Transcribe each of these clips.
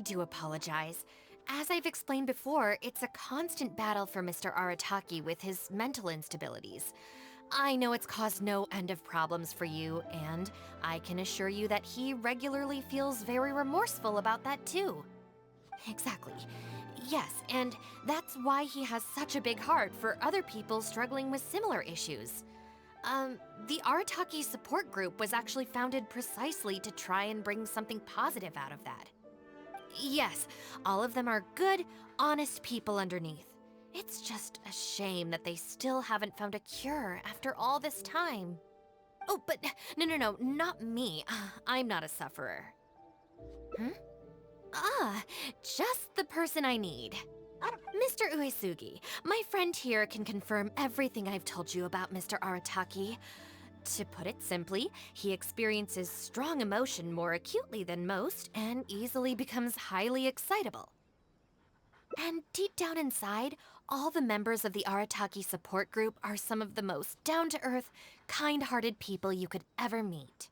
I do apologize. As I've explained before, it's a constant battle for Mr. Arataki with his mental instabilities. I know it's caused no end of problems for you, and I can assure you that he regularly feels very remorseful about that too. Exactly. Yes, and that's why he has such a big heart for other people struggling with similar issues. The Arataki support group was actually founded precisely to try and bring something positive out of that. Yes, all of them are good, honest people underneath. It's just a shame that they still haven't found a cure after all this time. Oh, but no, not me. I'm not a sufferer. Just the person I need. Mr. Uesugi, my friend here can confirm everything I've told you about Mr. Arataki. To put it simply, he experiences strong emotion more acutely than most and easily becomes highly excitable. And deep down inside, all the members of the Arataki support group are some of the most down-to-earth, kind-hearted people you could ever meet.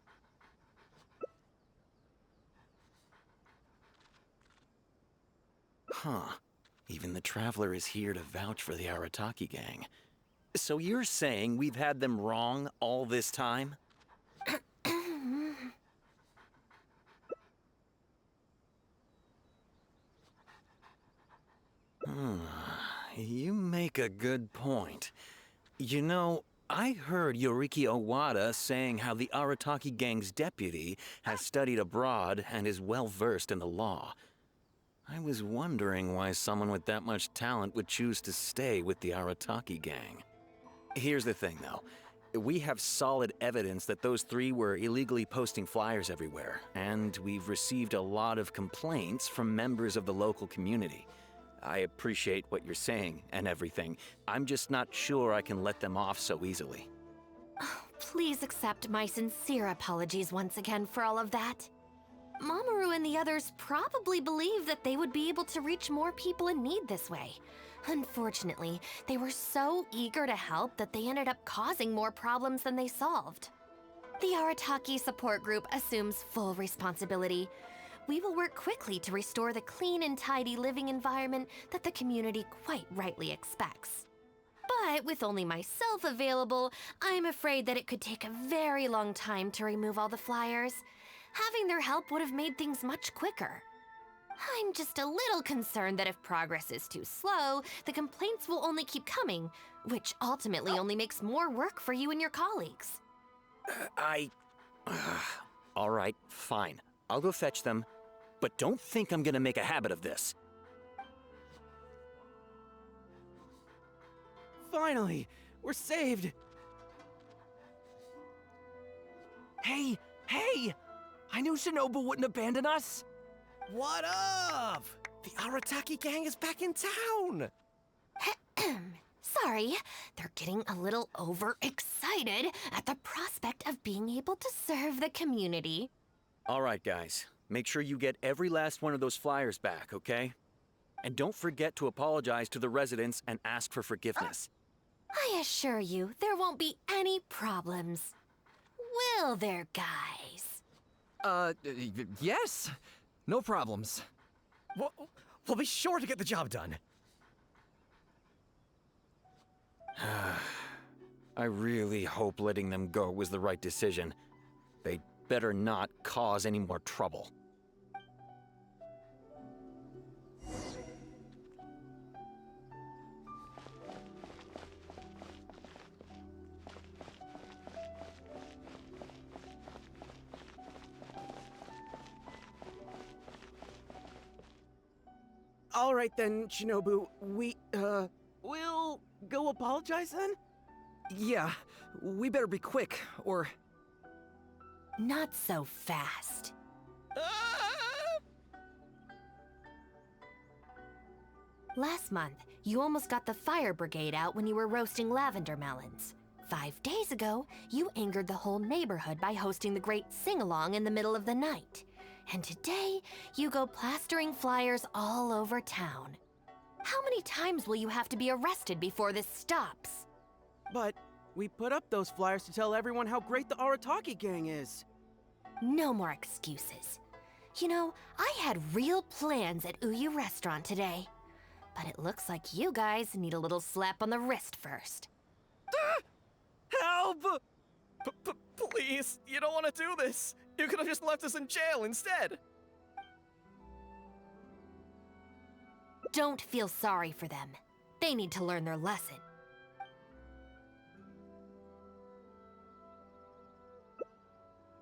Huh. Even the Traveler is here to vouch for the Arataki gang. So you're saying we've had them wrong all this time? You make a good point. You know, I heard Yoriki Owada saying how the Arataki gang's deputy has studied abroad and is well-versed in the law. I was wondering why someone with that much talent would choose to stay with the Arataki gang. Here's the thing, though. We have solid evidence that those three were illegally posting flyers everywhere, and we've received a lot of complaints from members of the local community. I appreciate what you're saying and everything. I'm just not sure I can let them off so easily. Oh, please accept my sincere apologies once again for all of that. Mamoru and the others probably believed that they would be able to reach more people in need this way. Unfortunately, they were so eager to help that they ended up causing more problems than they solved. The Arataki support group assumes full responsibility. We will work quickly to restore the clean and tidy living environment that the community quite rightly expects. But with only myself available, I'm afraid that it could take a very long time to remove all the flyers. Having their help would have made things much quicker. I'm just a little concerned that if progress is too slow, the complaints will only keep coming, which ultimately only makes more work for you and your colleagues. All right, fine. I'll go fetch them. But don't think I'm gonna make a habit of this. Finally! We're saved! Hey! I knew Shinobu wouldn't abandon us! What up? The Arataki gang is back in town! Sorry, they're getting a little overexcited at the prospect of being able to serve the community. All right, guys. Make sure you get every last one of those flyers back, okay? And don't forget to apologize to the residents and ask for forgiveness. I assure you, there won't be any problems. Will there, guys? Yes. No problems. We'll be sure to get the job done. I really hope letting them go was the right decision. They better not cause any more trouble. All right then, Shinobu, we'll go apologize then? Yeah, we better be quick, or... Not so fast. Last month, you almost got the fire brigade out when you were roasting lavender melons. 5 days ago, you angered the whole neighborhood by hosting the great sing-along in the middle of the night. And today, you go plastering flyers all over town. How many times will you have to be arrested before this stops? But we put up those flyers to tell everyone how great the Arataki gang is. No more excuses. You know, I had real plans at Uyu Restaurant today. But it looks like you guys need a little slap on the wrist first. Help! Please, you don't want to do this. You could have just left us in jail instead. Don't feel sorry for them. They need to learn their lesson.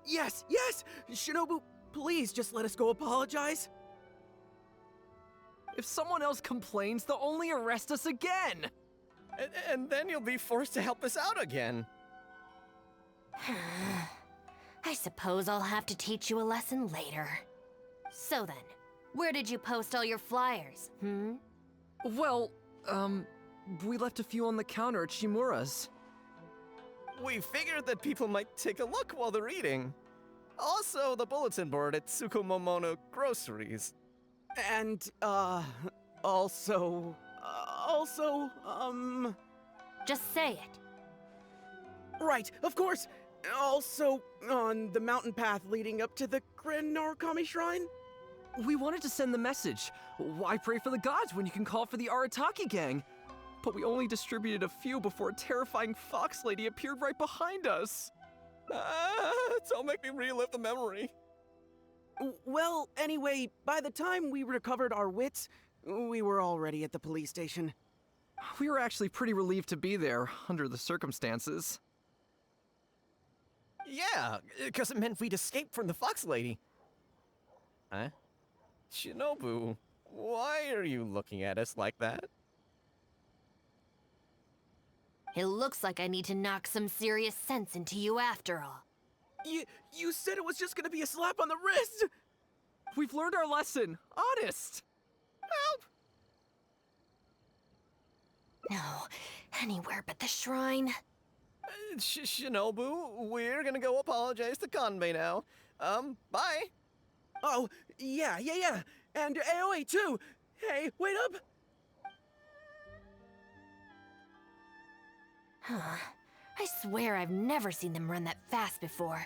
Yes, yes! Shinobu, please just let us go apologize. If someone else complains, they'll only arrest us again! And then you'll be forced to help us out again. I suppose I'll have to teach you a lesson later. So then, where did you post all your flyers, hmm? Well, we left a few on the counter at Shimura's. We figured that people might take a look while they're eating. Also, the bulletin board at Tsukumomono Groceries. And, also... Just say it. Right, of course! Also, on the mountain path leading up to the Grand Narukami Shrine? We wanted to send the message. Why pray for the gods when you can call for the Arataki gang? But we only distributed a few before a terrifying fox lady appeared right behind us. Don't make me relive the memory. Well, anyway, by the time we recovered our wits, we were already at the police station. We were actually pretty relieved to be there, under the circumstances. Yeah, because it meant we'd escape from the fox lady. Huh? Shinobu, why are you looking at us like that? It looks like I need to knock some serious sense into you after all. You said it was just gonna be a slap on the wrist! We've learned our lesson, honest! Help! No, anywhere but the shrine. Shinobu, we're gonna go apologize to Kanbei now. Bye. Oh, yeah. And Aoi too! Hey, wait up! Huh. I swear I've never seen them run that fast before.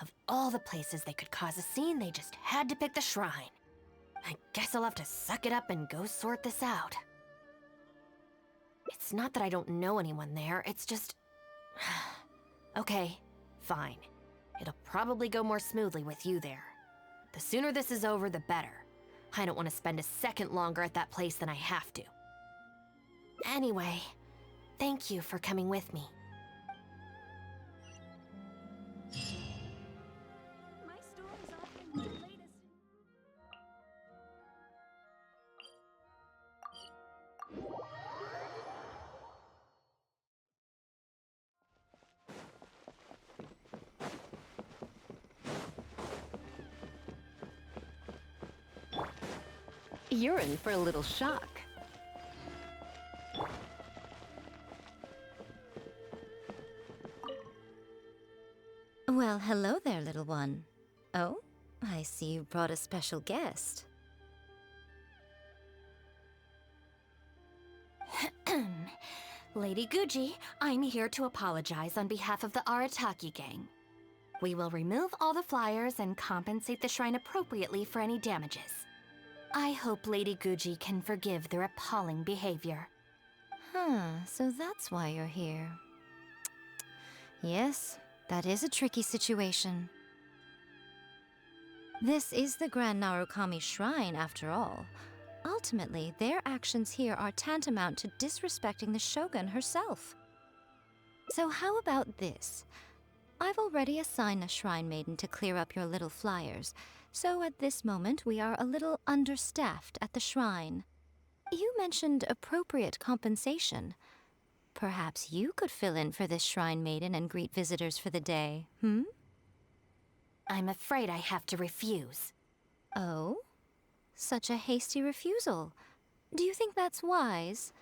Of all the places they could cause a scene, they just had to pick the shrine. I guess I'll have to suck it up and go sort this out. It's not that I don't know anyone there, it's just... Okay, fine. It'll probably go more smoothly with you there. The sooner this is over, the better. I don't want to spend a second longer at that place than I have to. Anyway, thank you for coming with me. My store is offering the latest. You're in for a little shock. Well, hello there, little one. Oh, I see you brought a special guest. Lady Guji, I'm here to apologize on behalf of the Arataki gang. We will remove all the flyers and compensate the shrine appropriately for any damages. I hope Lady Guji can forgive their appalling behavior. So that's why you're here. Yes, that is a tricky situation. This is the Grand Narukami Shrine, after all. Ultimately, their actions here are tantamount to disrespecting the Shogun herself. So how about this? I've already assigned a shrine maiden to clear up your little flyers, so at this moment we are a little understaffed at the shrine. You mentioned appropriate compensation. Perhaps you could fill in for this shrine maiden and greet visitors for the day, I'm afraid I have to refuse. Oh? Such a hasty refusal. Do you think that's wise?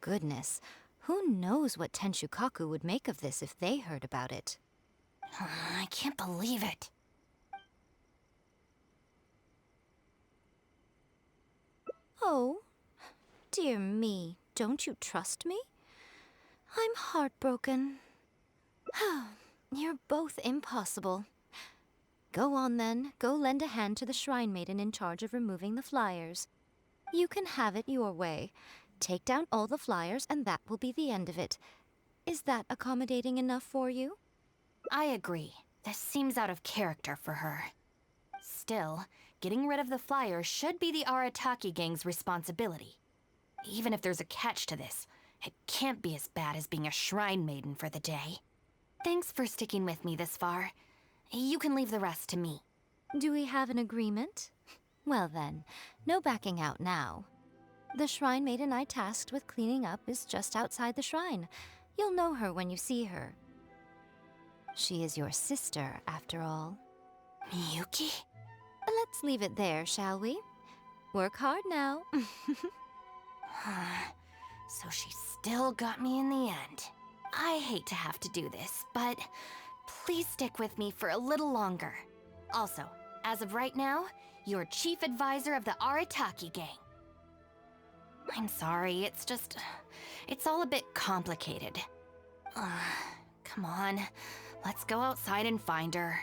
Goodness, who knows what Tenshukaku would make of this if they heard about it? I can't believe it. Oh, dear me, don't you trust me? I'm heartbroken. You're both impossible. Go on then, go lend a hand to the shrine maiden in charge of removing the flyers. You can have it your way. Take down all the flyers and that will be the end of it. Is that accommodating enough for you? I agree. This seems out of character for her. Still, getting rid of the flyers should be the Arataki gang's responsibility. Even if there's a catch to this, it can't be as bad as being a shrine maiden for the day. Thanks for sticking with me this far. You can leave the rest to me. Do we have an agreement? Well then, no backing out now. The shrine maiden I tasked with cleaning up is just outside the shrine. You'll know her when you see her. She is your sister, after all. Miyuki? Let's leave it there, shall we? Work hard now. So she still got me in the end. I hate to have to do this, but please stick with me for a little longer. Also, as of right now, you're chief advisor of the Arataki gang. I'm sorry, it's all a bit complicated. Come on, let's go outside and find her.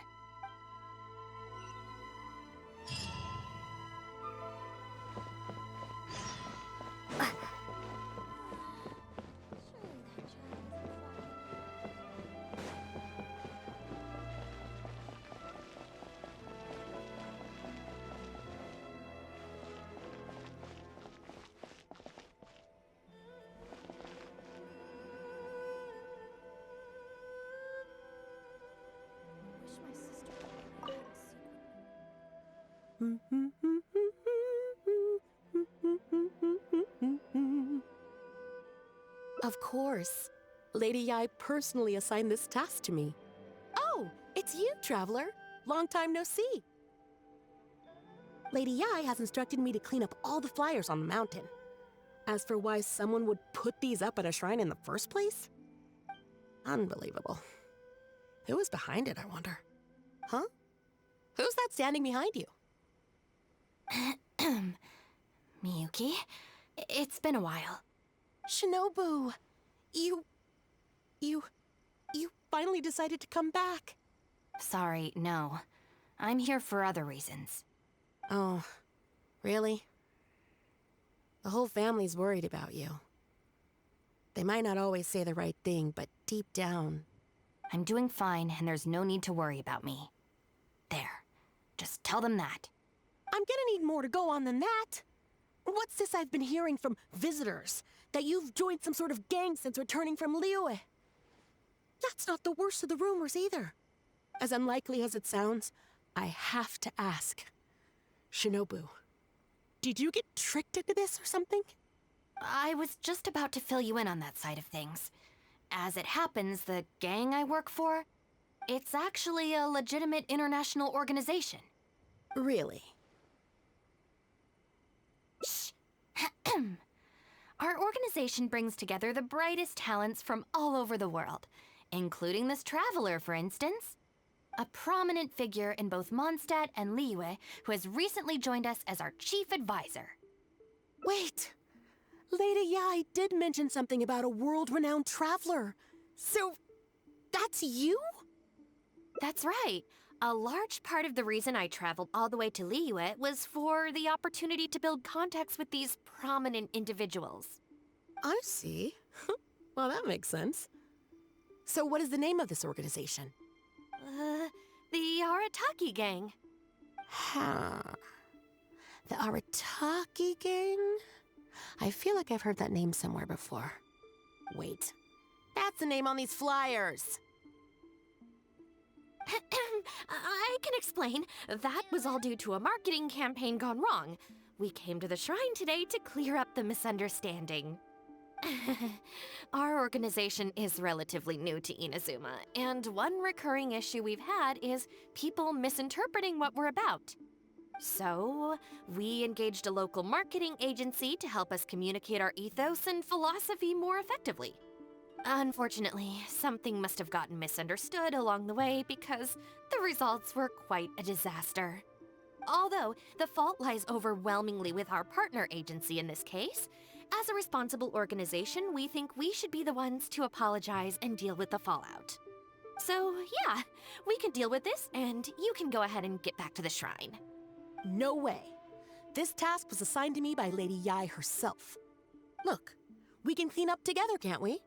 Of course. Lady Yai personally assigned this task to me. Oh, it's you, Traveler. Long time no see. Lady Yai has instructed me to clean up all the flyers on the mountain. As for why someone would put these up at a shrine in the first place? Unbelievable. Who was behind it, I wonder? Huh? Who's that standing behind you? Miyuki, it's been a while. Shinobu, you finally decided to come back. Sorry, no. I'm here for other reasons. Oh, really? The whole family's worried about you. They might not always say the right thing, but deep down... I'm doing fine, and there's no need to worry about me. There. Just tell them that. I'm gonna need more to go on than that. What's this I've been hearing from visitors? That you've joined some sort of gang since returning from Liyue? That's not the worst of the rumors either. As unlikely as it sounds, I have to ask. Shinobu, did you get tricked into this or something? I was just about to fill you in on that side of things. As it happens, the gang I work for, it's actually a legitimate international organization. Really? Shh. Our organization brings together the brightest talents from all over the world, including this traveler, for instance. A prominent figure in both Mondstadt and Liyue who has recently joined us as our chief advisor. Wait! Lady Yai did mention something about a world-renowned traveler. So, that's you? That's right. A large part of the reason I traveled all the way to Liyue was for the opportunity to build contacts with these prominent individuals. I see. Well, that makes sense. So what is the name of this organization? The Arataki gang. Huh. The Arataki gang? I feel like I've heard that name somewhere before. Wait. That's the name on these flyers! I can explain. That was all due to a marketing campaign gone wrong. We came to the shrine today to clear up the misunderstanding. Our organization is relatively new to Inazuma, and one recurring issue we've had is people misinterpreting what we're about. So, we engaged a local marketing agency to help us communicate our ethos and philosophy more effectively. Unfortunately, something must have gotten misunderstood along the way because the results were quite a disaster. Although, the fault lies overwhelmingly with our partner agency in this case, as a responsible organization, we think we should be the ones to apologize and deal with the fallout. So, yeah, We can deal with this, and you can go ahead and get back to the shrine. No way. This task was assigned to me by Lady Yai herself. Look, we can clean up together, can't we?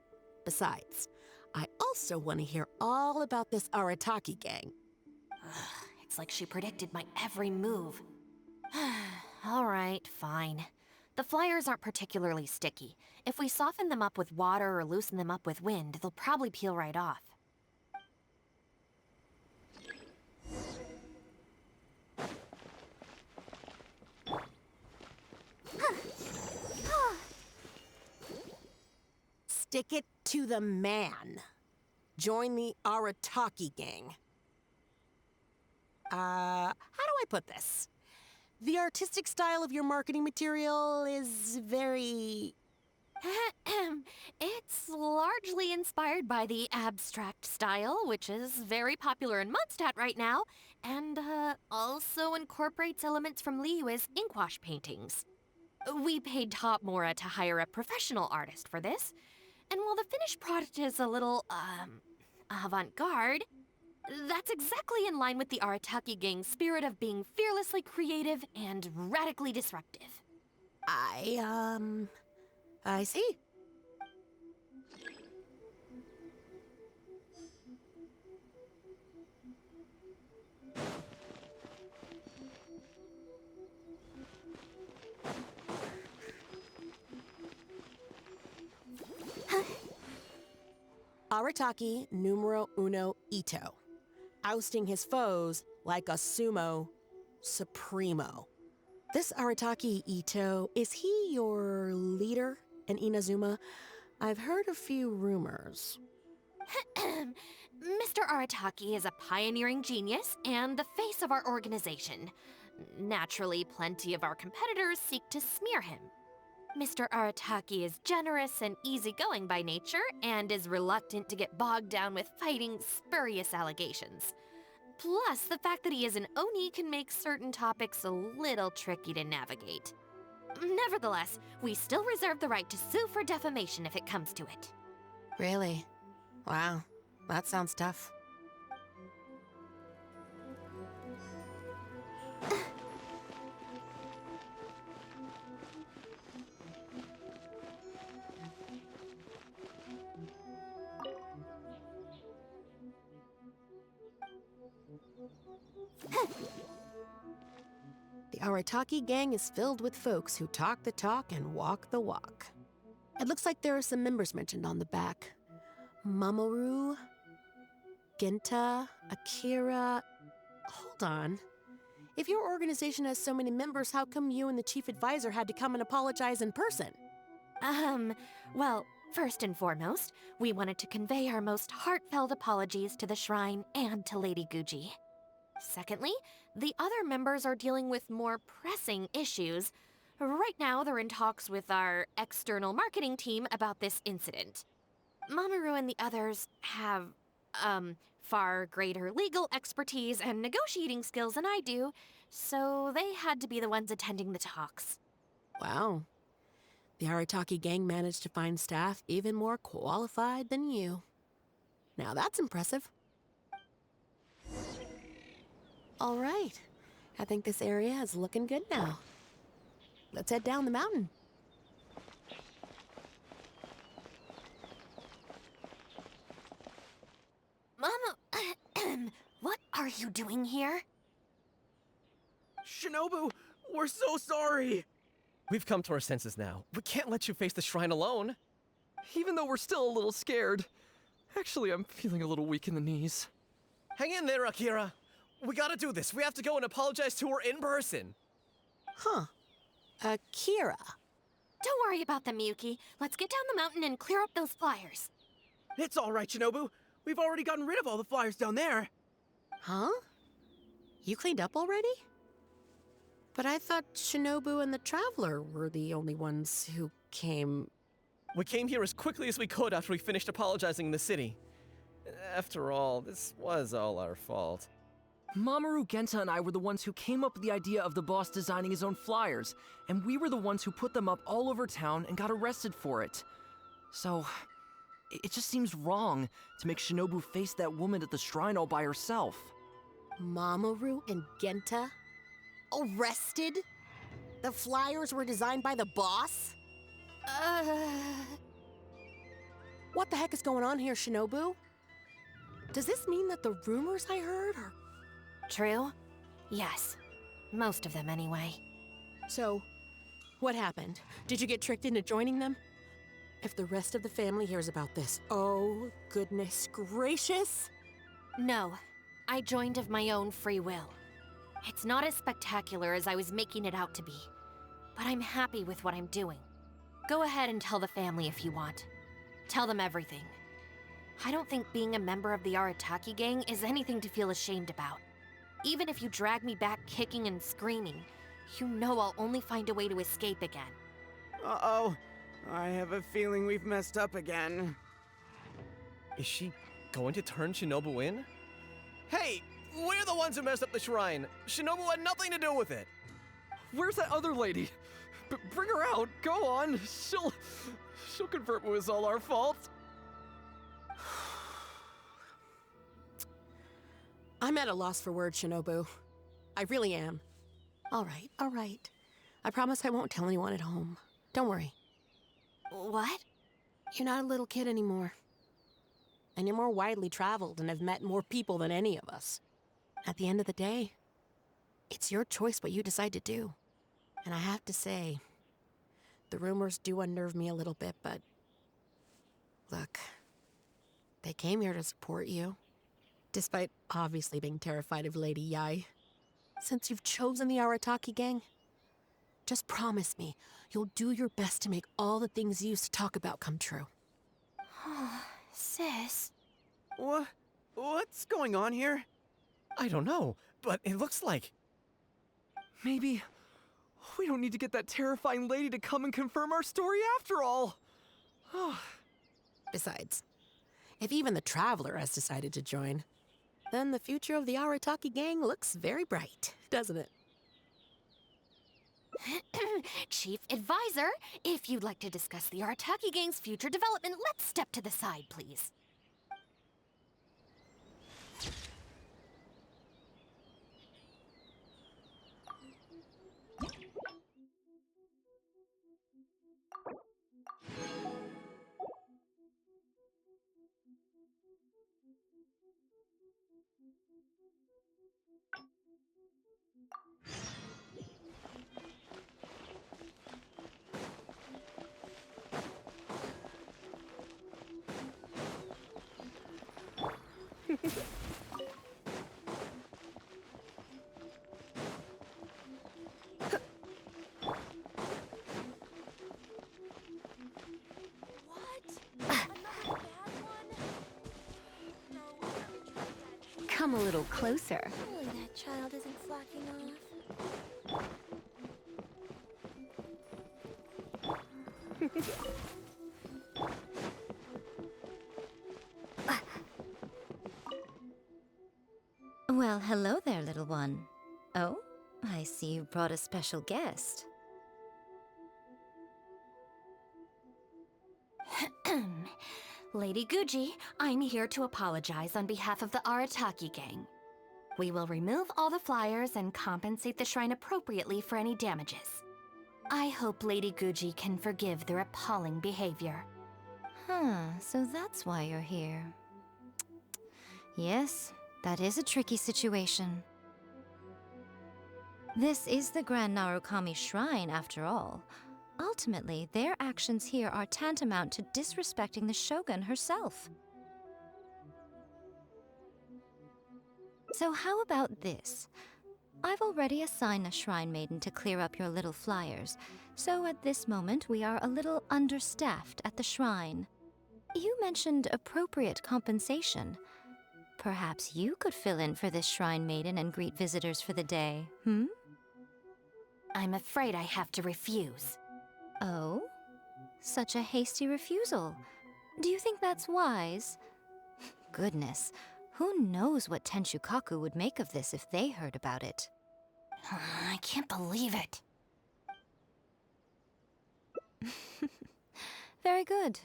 Besides, I also want to hear all about this Arataki gang. It's like she predicted my every move. All right, fine. The flyers aren't particularly sticky. If we soften them up with water or loosen them up with wind, they'll probably peel right off. Stick it to the man. Join the Arataki gang. How do I put this? The artistic style of your marketing material is very... It's largely inspired by the abstract style, which is very popular in Mondstadt right now, and also incorporates elements from Liyue's inkwash paintings. We paid Top Mora to hire a professional artist for this, and while the finished product is a little, avant-garde, that's exactly in line with the Arataki gang's spirit of being fearlessly creative and radically disruptive. I see. Arataki numero uno Ito. Ousting his foes like a sumo supremo. This Arataki Ito, is he your leader in Inazuma? I've heard a few rumors. Mr. Arataki is a pioneering genius and the face of our organization. Naturally, plenty of our competitors seek to smear him. Mr. Arataki is generous and easygoing by nature and is reluctant to get bogged down with fighting spurious allegations. Plus, the fact that he is an Oni can make certain topics a little tricky to navigate. Nevertheless, we still reserve the right to sue for defamation if it comes to it. Really? Wow, that sounds tough. The Arataki gang is filled with folks who talk the talk and walk the walk. It looks like there are some members mentioned on the back. Mamoru, Genta, Akira... Hold on. If your organization has so many members, how come you and the chief advisor had to come and apologize in person? Well, first and foremost, we wanted to convey our most heartfelt apologies to the shrine and to Lady Guji. Secondly, the other members are dealing with more pressing issues. Right now, they're in talks with our external marketing team about this incident. Mamoru and the others have, far greater legal expertise and negotiating skills than I do, so they had to be the ones attending the talks. Wow. The Arataki gang managed to find staff even more qualified than you. Now that's impressive. All right. I think this area is looking good now. Let's head down the mountain. Mama, what are you doing here? Shinobu, we're so sorry! We've come to our senses now. We can't let you face the shrine alone. Even though we're still a little scared. Actually, I'm feeling a little weak in the knees. Hang in there, Akira. We gotta do this. We have to go and apologize to her in person. Huh. Akira. Don't worry about them, Miyuki. Let's get down the mountain and clear up those flyers. It's all right, Shinobu. We've already gotten rid of all the flyers down there. Huh? You cleaned up already? But I thought Shinobu and the Traveler were the only ones who came... We came here as quickly as we could after we finished apologizing in the city. After all, this was all our fault. Mamoru, Genta, and I were the ones who came up with the idea of the boss designing his own flyers, and we were the ones who put them up all over town and got arrested for it. So, It just seems wrong to make Shinobu face that woman at the shrine all by herself. Mamoru and Genta? Arrested? The flyers were designed by the boss? What the heck is going on here, Shinobu? Does this mean that the rumors I heard are... True? Yes. Most of them, anyway. So, what happened? Did you get tricked into joining them? If the rest of the family hears about this, oh, goodness gracious! No. I joined of my own free will. It's not as spectacular as I was making it out to be, but I'm happy with what I'm doing. Go ahead and tell the family if you want. Tell them everything. I don't think being a member of the Arataki gang is anything to feel ashamed about. Even if you drag me back kicking and screaming, you know I'll only find a way to escape again. Uh-oh. I have a feeling we've messed up again. Is she going to turn Shinobu in? Hey, we're the ones who messed up the shrine. Shinobu had nothing to do with it. Where's that other lady? Bring her out. Go on. She'll confirm it was all our fault. I'm at a loss for words, Shinobu. I really am. All right, all right. I promise I won't tell anyone at home. Don't worry. What? You're not a little kid anymore. And you're more widely traveled and have met more people than any of us. At the end of the day, it's your choice what you decide to do. And I have to say, the rumors do unnerve me a little bit, but... Look, they came here to support you. Despite obviously being terrified of Lady Yai. Since you've chosen the Arataki gang, just promise me you'll do your best to make all the things you used to talk about come true. Sis. What's going on here? I don't know, but it looks like... Maybe we don't need to get that terrifying lady to come and confirm our story after all. Besides, if even the Traveler has decided to join, then the future of the Arataki gang looks very bright, doesn't it? Chief Advisor, if you'd like to discuss the Arataki gang's future development, let's step to the side, please. Come a little closer. Surely that child isn't slacking off. Well, hello there, little one. Oh, I see you brought a special guest. Lady Guji, I'm here to apologize on behalf of the Arataki gang. We will remove all the flyers and compensate the shrine appropriately for any damages. I hope Lady Guji can forgive their appalling behavior. So that's why you're here. Yes, that is a tricky situation. This is the Grand Narukami Shrine, after all. Ultimately, their actions here are tantamount to disrespecting the Shogun herself. So how about this? I've already assigned a shrine maiden to clear up your little flyers, so at this moment we are a little understaffed at the shrine. You mentioned appropriate compensation. Perhaps you could fill in for this shrine maiden and greet visitors for the day, I'm afraid I have to refuse. Oh? Such a hasty refusal. Do you think that's wise? Goodness, who knows what Tenshukaku would make of this if they heard about it? I can't believe it. Very good.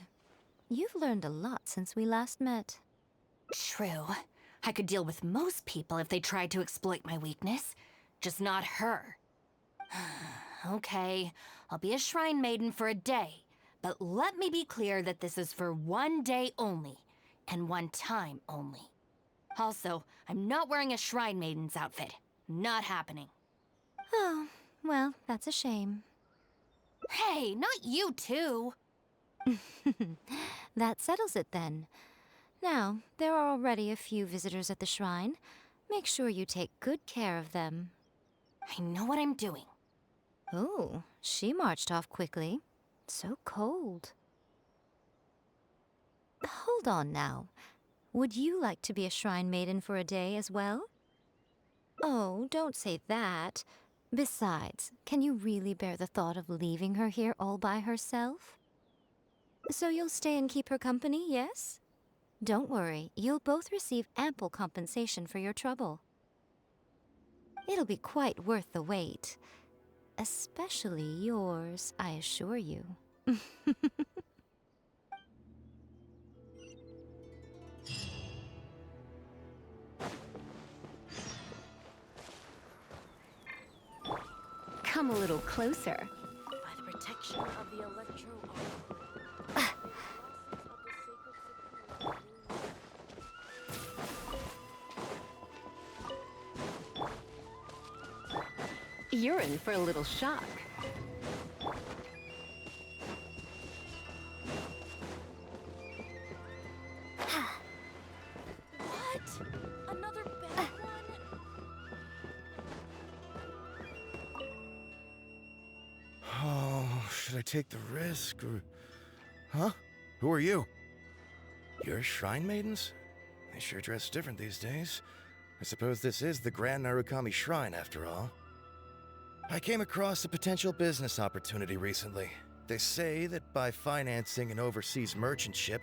You've learned a lot since we last met. True. I could deal with most people if they tried to exploit my weakness. Just not her. Okay, I'll be a shrine maiden for a day. But let me be clear that this is for one day only. And one time only. Also, I'm not wearing a shrine maiden's outfit. Not happening. Oh, well, that's a shame. Hey, not you too! That settles it then. Now, there are already a few visitors at the shrine. Make sure you take good care of them. I know what I'm doing. Oh, she marched off quickly. So cold. Hold on now. Would you like to be a shrine maiden for a day as well? Oh, don't say that. Besides, can you really bear the thought of leaving her here all by herself? So you'll stay and keep her company, yes? Don't worry, you'll both receive ample compensation for your trouble. It'll be quite worth the wait. Especially yours, I assure you. Come a little closer. By the protection of the electro You're in for a little shock. What? Another bad one? Oh, should I take the risk or... Huh? Who are you? You're shrine maidens? They sure dress different these days. I suppose this is the Grand Narukami Shrine, after all. I came across a potential business opportunity recently. They say that by financing an overseas merchant ship,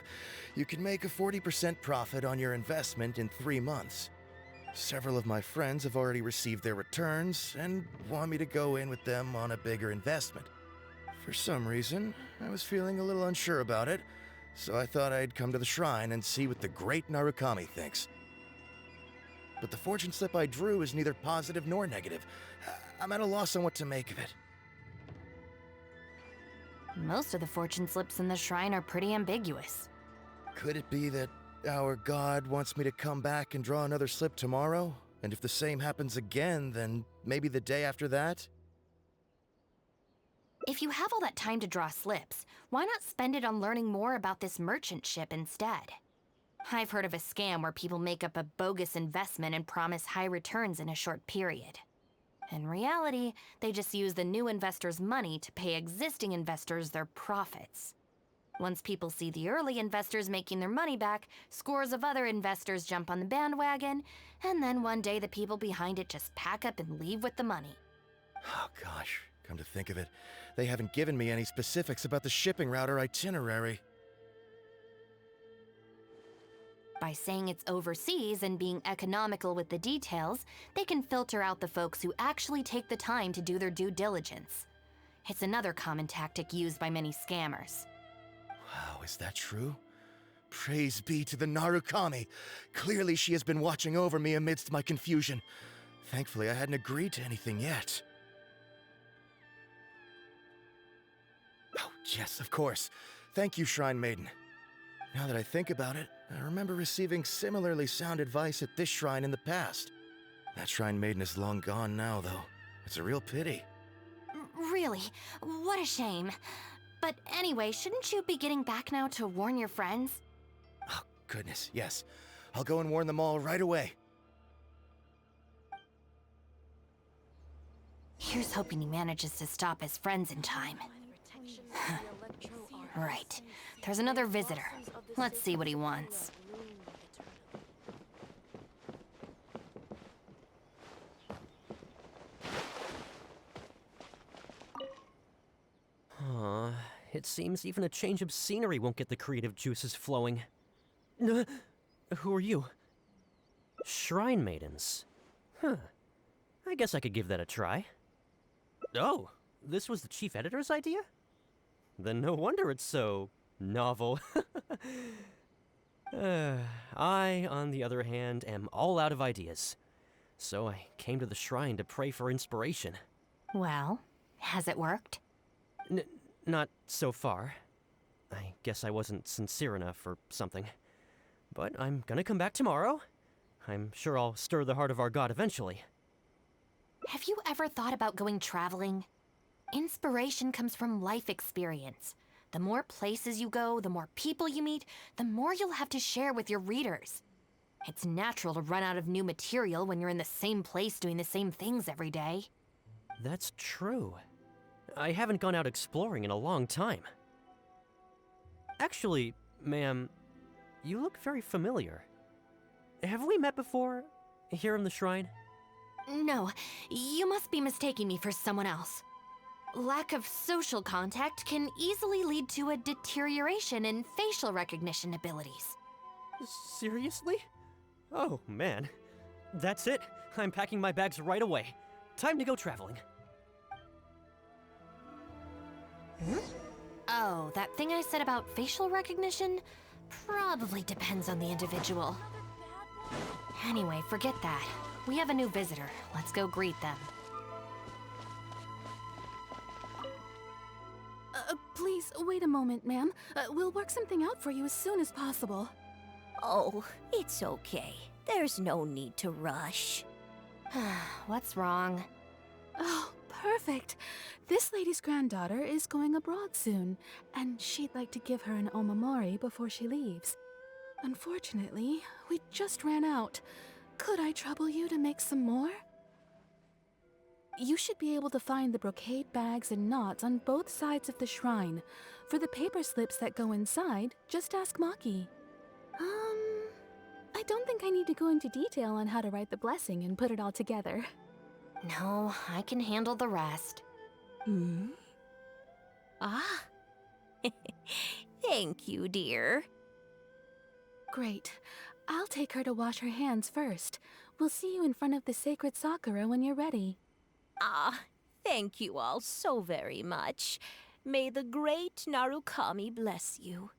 you can make a 40% profit on your investment in 3 months. Several of my friends have already received their returns and want me to go in with them on a bigger investment. For some reason, I was feeling a little unsure about it, so I thought I'd come to the shrine and see what the great Narukami thinks. But the fortune slip I drew is neither positive nor negative. I'm at a loss on what to make of it. Most of the fortune slips in the shrine are pretty ambiguous. Could it be that our god wants me to come back and draw another slip tomorrow? And if the same happens again, then maybe the day after that? If you have all that time to draw slips, why not spend it on learning more about this merchant ship instead? I've heard of a scam where people make up a bogus investment and promise high returns in a short period. In reality, they just use the new investors' money to pay existing investors their profits. Once people see the early investors making their money back, scores of other investors jump on the bandwagon, and then one day the people behind it just pack up and leave with the money. Oh gosh, come to think of it, they haven't given me any specifics about the shipping route or itinerary. By saying it's overseas and being economical with the details, they can filter out the folks who actually take the time to do their due diligence. It's another common tactic used by many scammers. Wow, is that true? Praise be to the Narukami! Clearly she has been watching over me amidst my confusion. Thankfully, I hadn't agreed to anything yet. Oh, yes, of course. Thank you, Shrine Maiden. Now that I think about it, I remember receiving similarly sound advice at this shrine in the past. That Shrine Maiden is long gone now, though. It's a real pity. Really? What a shame. But anyway, shouldn't you be getting back now to warn your friends? Oh, goodness, yes. I'll go and warn them all right away. Here's hoping he manages to stop his friends in time. Right. There's another visitor. Let's see what he wants. It seems even a change of scenery won't get the creative juices flowing. Who are you? Shrine maidens. Huh. I guess I could give that a try. Oh, this was the chief editor's idea? Then no wonder it's so novel. I, on the other hand, am all out of ideas. So I came to the shrine to pray for inspiration. Well, has it worked? Not so far. I guess I wasn't sincere enough or something. But I'm gonna come back tomorrow. I'm sure I'll stir the heart of our god eventually. Have you ever thought about going traveling? Inspiration comes from life experience. The more places you go, the more people you meet, the more you'll have to share with your readers. It's natural to run out of new material when you're in the same place doing the same things every day. That's true. I haven't gone out exploring in a long time. Actually, ma'am, you look very familiar. Have we met before? Here in the shrine? No, you must be mistaking me for someone else. Lack of social contact can easily lead to a deterioration in facial recognition abilities. Seriously? Oh, man. That's it. I'm packing my bags right away. Time to go traveling. Oh, that thing I said about facial recognition? Probably depends on the individual. Anyway, forget that. We have a new visitor. Let's go greet them. Please, wait a moment, ma'am. We'll work something out for you as soon as possible. Oh, it's okay. There's no need to rush. What's wrong? Oh, perfect. This lady's granddaughter is going abroad soon, and she'd like to give her an omamori before she leaves. Unfortunately, we just ran out. Could I trouble you to make some more? You should be able to find the brocade bags and knots on both sides of the shrine. For the paper slips that go inside, just ask Maki. I don't think I need to go into detail on how to write the blessing and put it all together. No, I can handle the rest. Ah. Thank you, dear. Great. I'll take her to wash her hands first. We'll see you in front of the sacred Sakura when you're ready. Ah, thank you all so very much. May the great Narukami bless you.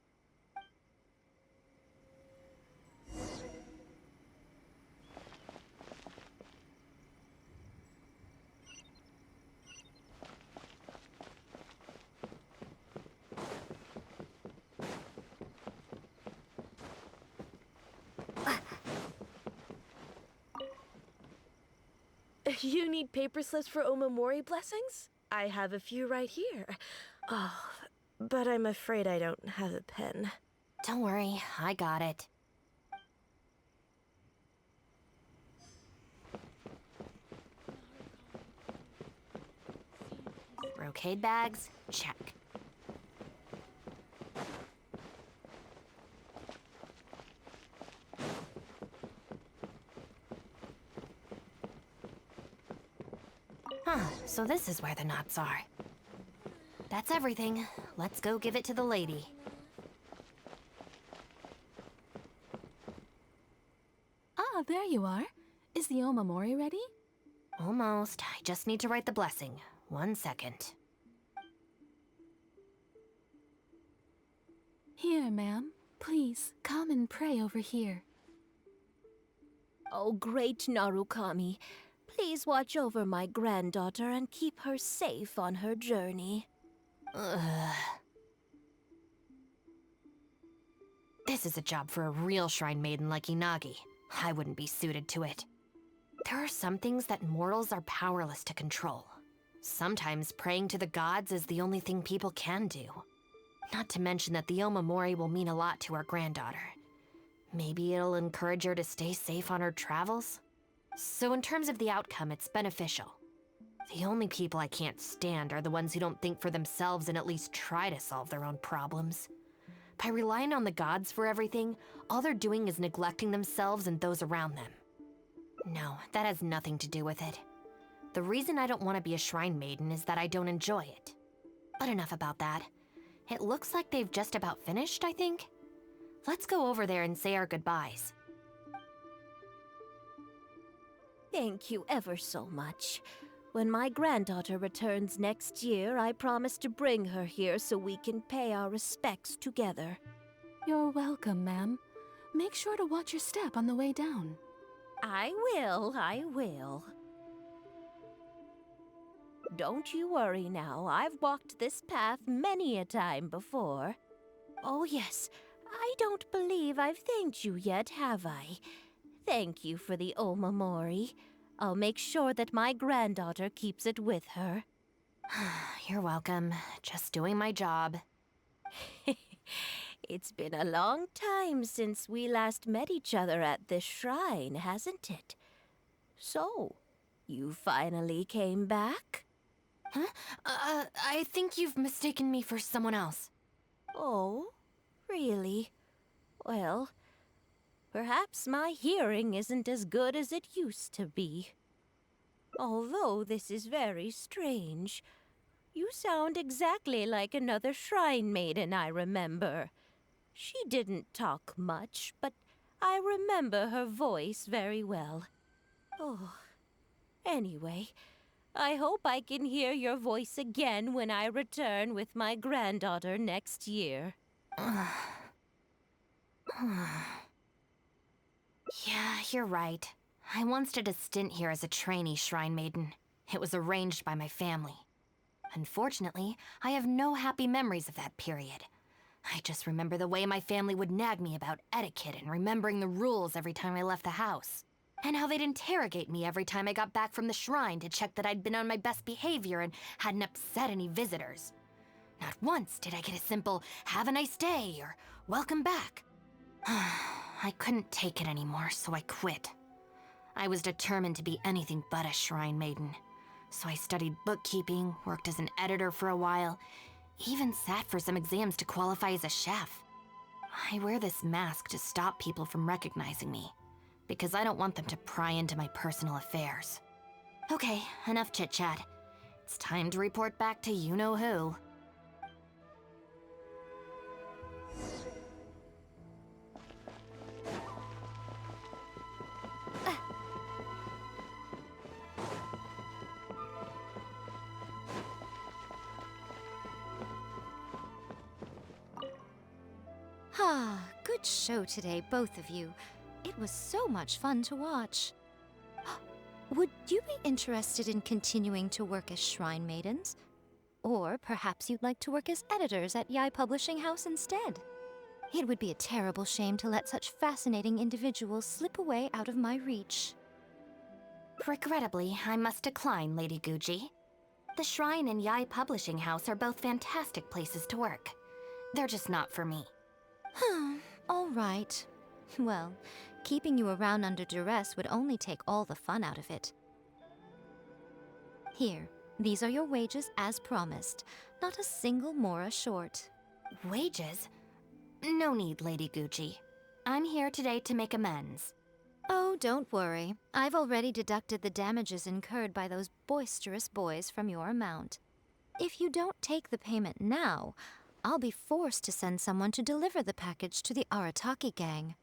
You need paper slips for omamori blessings? I have a few right here. Oh, but I'm afraid I don't have a pen. Don't worry, I got it. Brocade bags, check. So this is where the knots are. That's everything. Let's go give it to the lady. Ah, there you are. Is the omamori ready? Almost. I just need to write the blessing. 1 second. Here, ma'am. Please, come and pray over here. Oh, great Narukami. Please watch over my granddaughter and keep her safe on her journey. Ugh. This is a job for a real shrine maiden like Inagi. I wouldn't be suited to it. There are some things that mortals are powerless to control. Sometimes praying to the gods is the only thing people can do. Not to mention that the omamori will mean a lot to our granddaughter. Maybe it'll encourage her to stay safe on her travels? So in terms of the outcome, it's beneficial. The only people I can't stand are the ones who don't think for themselves and at least try to solve their own problems. By relying on the gods for everything, all they're doing is neglecting themselves and those around them. No, that has nothing to do with it. The reason I don't want to be a shrine maiden is that I don't enjoy it. But enough about that. It looks like they've just about finished, I think. Let's go over there and say our goodbyes. Thank you ever so much. When my granddaughter returns next year, I promise to bring her here so we can pay our respects together. You're welcome, ma'am. Make sure to watch your step on the way down. I will. Don't you worry now. I've walked this path many a time before. Oh, yes. I don't believe I've thanked you yet, have I? Thank you for the Omamori. I'll make sure that my granddaughter keeps it with her. You're welcome. Just doing my job. It's been a long time since we last met each other at this shrine, hasn't it? So, you finally came back? Huh? I think you've mistaken me for someone else. Oh, really? Well, perhaps my hearing isn't as good as it used to be. Although this is very strange. You sound exactly like another shrine maiden I remember. She didn't talk much, but I remember her voice very well. Oh, anyway, I hope I can hear your voice again when I return with my granddaughter next year. Yeah, you're right. I once did a stint here as a trainee shrine maiden. It was arranged by my family. Unfortunately, I have no happy memories of that period. I just remember the way my family would nag me about etiquette and remembering the rules every time I left the house. And how they'd interrogate me every time I got back from the shrine to check that I'd been on my best behavior and hadn't upset any visitors. Not once did I get a simple, "Have a nice day," or "Welcome back." I couldn't take it anymore, so I quit. I was determined to be anything but a shrine maiden. So I studied bookkeeping, worked as an editor for a while, even sat for some exams to qualify as a chef. I wear this mask to stop people from recognizing me, because I don't want them to pry into my personal affairs. Okay, enough chit-chat. It's time to report back to you-know-who. Ah, good show today, both of you. It was so much fun to watch. Would you be interested in continuing to work as shrine maidens? Or perhaps you'd like to work as editors at Yai Publishing House instead? It would be a terrible shame to let such fascinating individuals slip away out of my reach. Regrettably, I must decline, Lady Guji. The Shrine and Yai Publishing House are both fantastic places to work. They're just not for me. All right. Well, keeping you around under duress would only take all the fun out of it. Here, these are your wages as promised. Not a single mora short. Wages? No need, Lady Gucci. I'm here today to make amends. Oh, don't worry. I've already deducted the damages incurred by those boisterous boys from your amount. If you don't take the payment now, I'll be forced to send someone to deliver the package to the Arataki gang.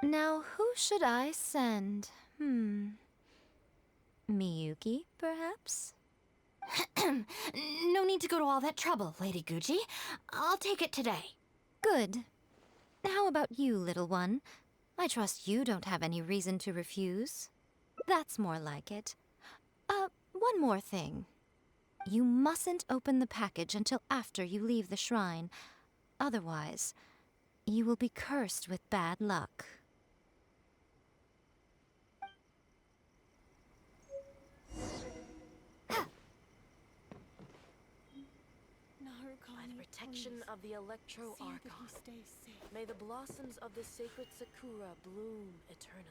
Now, who should I send? Miyuki, perhaps? No need to go to all that trouble, Lady Gucci. I'll take it today. Good. How about you, little one? I trust you don't have any reason to refuse. That's more like it. One more thing. You mustn't open the package until after you leave the shrine. Otherwise, you will be cursed with bad luck. By the protection of the Electro Archon, may the blossoms of the sacred Sakura bloom eternally.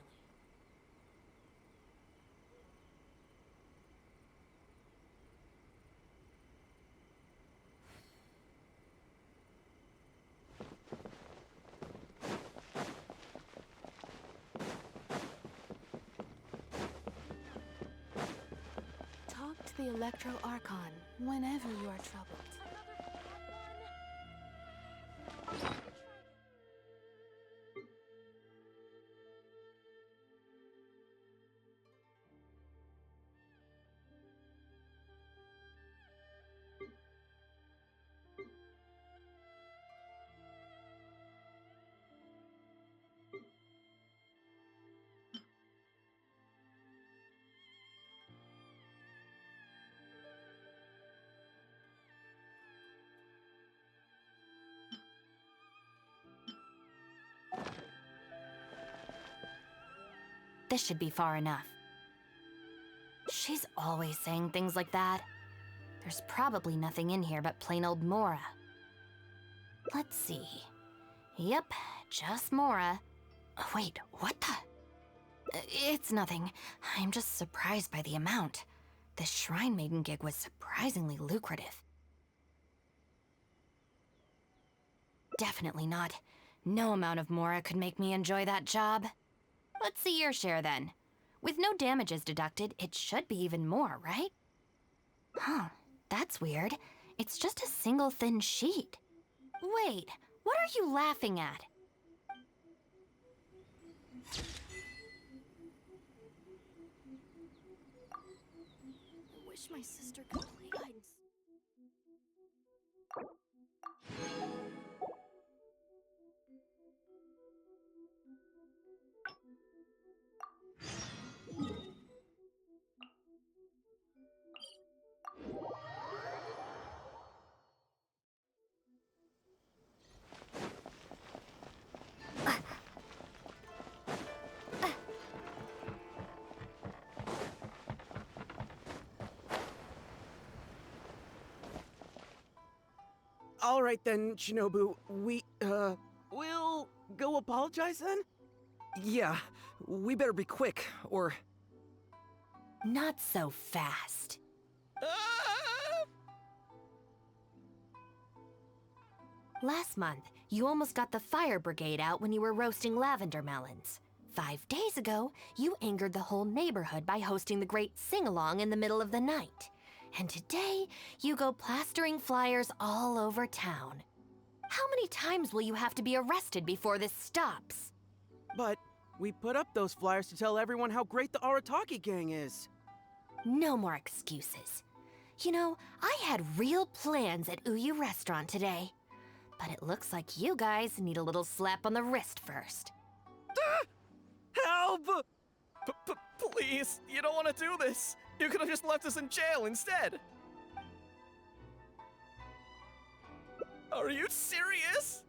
Talk to the Electro Archon whenever you are troubled. this should be far enough. She's always saying things like that. There's probably nothing in here but plain old Mora. Let's see. Yep, just Mora. Oh, wait, what the? It's nothing. I'm just surprised by the amount. This Shrine Maiden gig was surprisingly lucrative. Definitely not. No amount of Mora could make me enjoy that job. Let's see your share then. With no damages deducted, it should be even more, right? Huh, that's weird. It's just a single thin sheet. Wait, what are you laughing at? I wish my sister could play hide and seek. All right then, Shinobu. We'll go apologize then? Yeah, we better be quick, or... Not so fast. Last month, you almost got the fire brigade out when you were roasting lavender melons. 5 days ago, you angered the whole neighborhood by hosting the great sing-along in the middle of the night. And today, you go plastering flyers all over town. How many times will you have to be arrested before this stops? But we put up those flyers to tell everyone how great the Arataki gang is. No more excuses. You know, I had real plans at Uyu Restaurant today. But it looks like you guys need a little slap on the wrist first. Help! Please, you don't want to do this. You could have just left us in jail instead. Are you serious?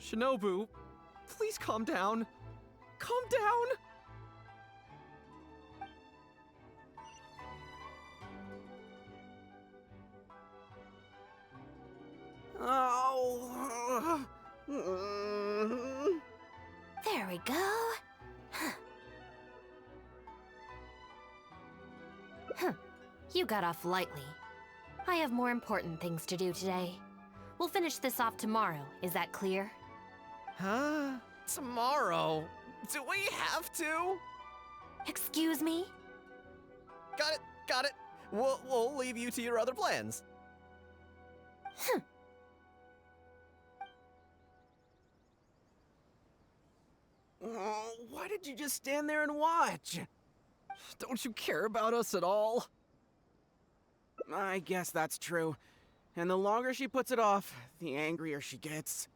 Shinobu, please calm down. Calm down! Oh. There we go. You got off lightly. I have more important things to do today. We'll finish this off tomorrow, is that clear? Huh? Tomorrow? Do we have to? Excuse me? Got it. We'll leave you to your other plans. Oh, why did you just stand there and watch? Don't you care about us at all? I guess that's true. And the longer she puts it off, the angrier she gets.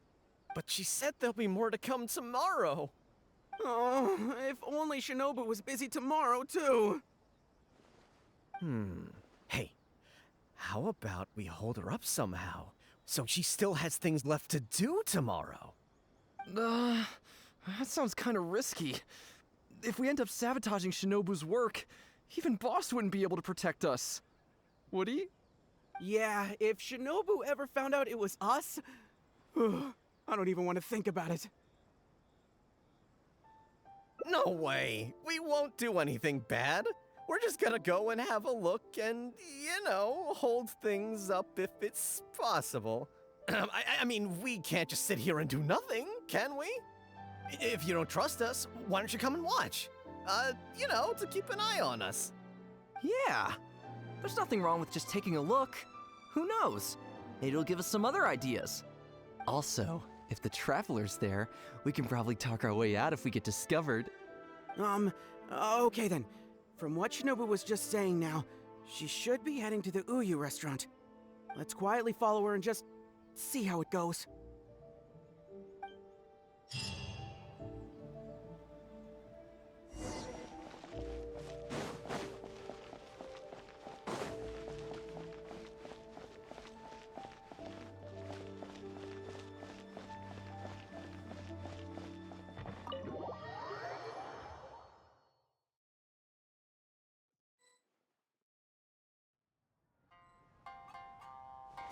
But she said there'll be more to come tomorrow. Oh, if only Shinobu was busy tomorrow, too. Hey, how about we hold her up somehow, so she still has things left to do tomorrow? That sounds kind of risky. If we end up sabotaging Shinobu's work, even Boss wouldn't be able to protect us. Would he? Yeah, if Shinobu ever found out it was us, I don't even want to think about it. No way! We won't do anything bad. We're just gonna go and have a look and, hold things up if it's possible. I mean, we can't just sit here and do nothing, can we? If you don't trust us, why don't you come and watch? To keep an eye on us. Yeah. There's nothing wrong with just taking a look. Who knows? Maybe it'll give us some other ideas. Also, if the Traveler's there, we can probably talk our way out if we get discovered. Okay then. From what Shinobu was just saying now, she should be heading to the Uyu restaurant. Let's quietly follow her and just see how it goes.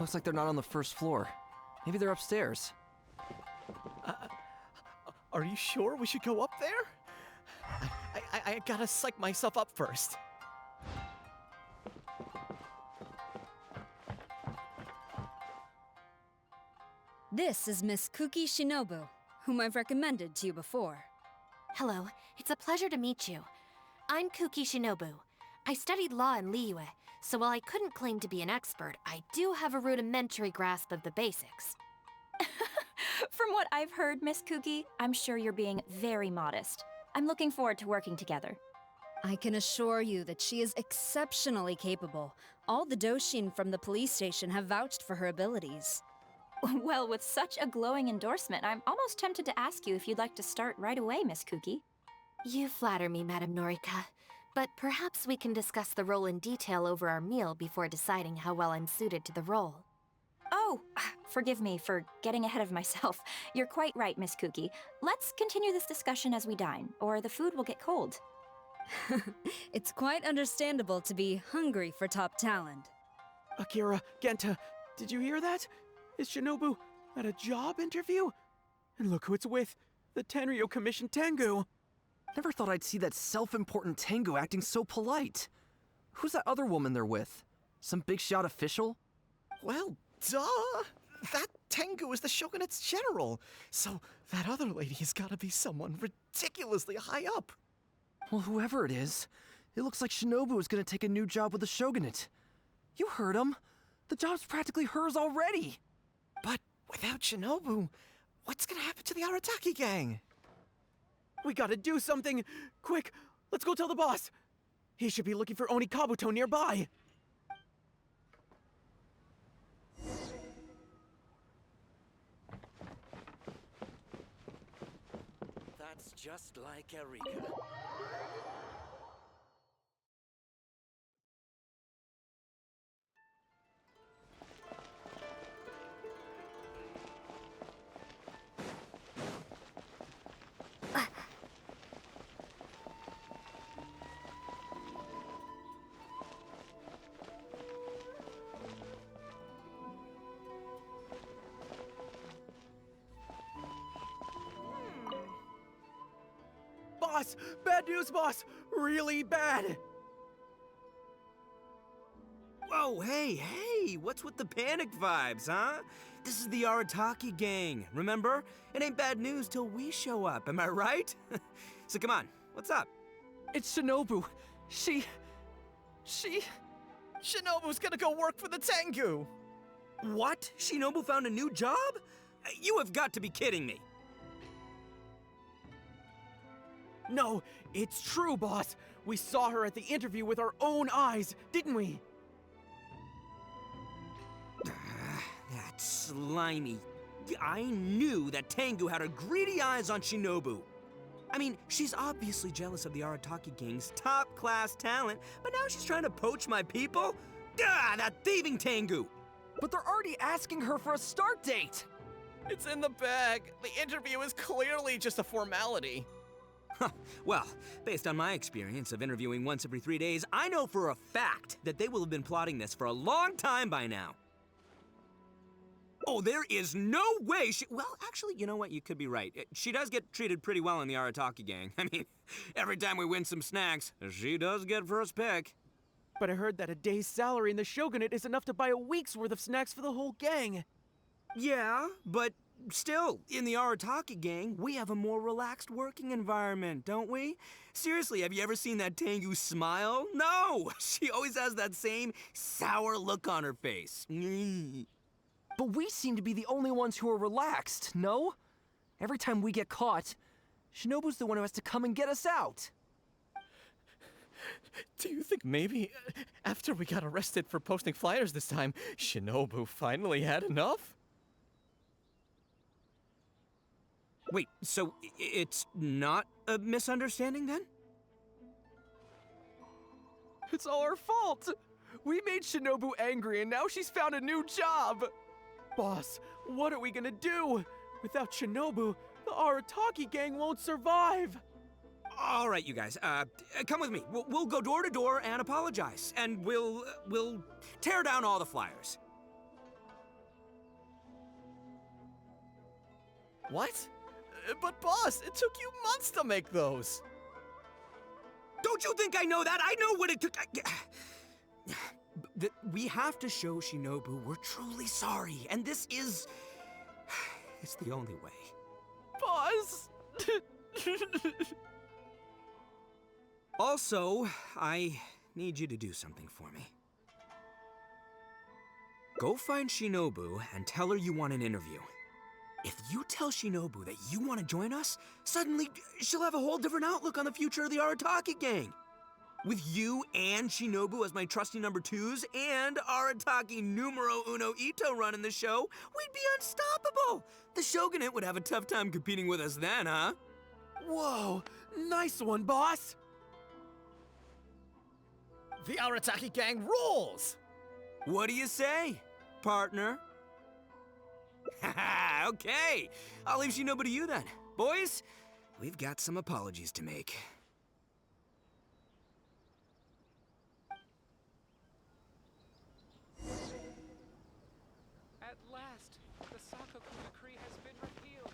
Looks like they're not on the first floor. Maybe they're upstairs. Are you sure we should go up there? I gotta psych myself up first. This is Miss Kuki Shinobu, whom I've recommended to you before. Hello, it's a pleasure to meet you. I'm Kuki Shinobu. I studied law in Liyue, so while I couldn't claim to be an expert, I do have a rudimentary grasp of the basics. From what I've heard, Miss Kuki, I'm sure you're being very modest. I'm looking forward to working together. I can assure you that she is exceptionally capable. All the Doshin from the police station have vouched for her abilities. Well, with such a glowing endorsement, I'm almost tempted to ask you if you'd like to start right away, Miss Kuki. You flatter me, Madame Norika. But perhaps we can discuss the role in detail over our meal before deciding how well I'm suited to the role. Oh, forgive me for getting ahead of myself. You're quite right, Miss Kuki. Let's continue this discussion as we dine, or the food will get cold. It's quite understandable to be hungry for top talent. Akira, Genta, did you hear that? Is Shinobu at a job interview? And look who it's with, the Tenryo Commission Tengu. Never thought I'd see that self-important Tengu acting so polite. Who's that other woman they're with? Some big shot official? Well, duh! That Tengu is the Shogunate's general, so that other lady has gotta be someone ridiculously high up. Well, whoever it is, it looks like Shinobu is gonna take a new job with the Shogunate. You heard him. The job's practically hers already. But without Shinobu, what's gonna happen to the Arataki gang? We gotta do something! Quick, let's go tell the boss! He should be looking for Oni Kabuto nearby! That's just like Erika. Boss! Bad news, boss! Really bad! Whoa, hey, what's with the panic vibes, huh? This is the Arataki gang, remember? It ain't bad news till we show up, am I right? So come on, what's up? It's Shinobu. Shinobu's gonna go work for the Tengu! What? Shinobu found a new job? You have got to be kidding me. No, it's true, boss! We saw her at the interview with our own eyes, didn't we? That slimy. I knew that Tengu had her greedy eyes on Shinobu. I mean, she's obviously jealous of the Arataki gang's top-class talent, but now she's trying to poach my people? Ah, that thieving Tengu! But they're already asking her for a start date! It's in the bag. The interview is clearly just a formality. Well, based on my experience of interviewing once every 3 days, I know for a fact that they will have been plotting this for a long time by now. Oh, there is no way she... Well, actually, you know what? You could be right. She does get treated pretty well in the Arataki gang. I mean, every time we win some snacks, she does get first pick. But I heard that a day's salary in the Shogunate is enough to buy a week's worth of snacks for the whole gang. Yeah, but still, in the Arataki gang, we have a more relaxed working environment, don't we? Seriously, have you ever seen that Tengu smile? No! She always has that same sour look on her face. But we seem to be the only ones who are relaxed, no? Every time we get caught, Shinobu's the one who has to come and get us out. Do you think maybe after we got arrested for posting flyers this time, Shinobu finally had enough? Wait, so it's not a misunderstanding then? It's all our fault! We made Shinobu angry and now she's found a new job! Boss, what are we gonna do? Without Shinobu, the Arataki gang won't survive! All right, you guys, come with me. We'll go door to door and apologize, and we'll tear down all the flyers. What? But boss, it took you months to make those. Don't you think I know that? I know what it took. We have to show Shinobu we're truly sorry, and this is... it's the only way. Boss! Also, I need you to do something for me. Go find Shinobu and tell her you want an interview. If you tell Shinobu that you want to join us, suddenly she'll have a whole different outlook on the future of the Arataki gang. With you and Shinobu as my trusty number twos and Arataki numero uno Ito running the show, we'd be unstoppable. The Shogunate would have a tough time competing with us then, huh? Whoa, nice one, boss! The Arataki gang rules! What do you say, partner? Haha, okay. I'll leave Shinobu to you then. Boys, we've got some apologies to make. At last, the Sakaku decree has been repealed.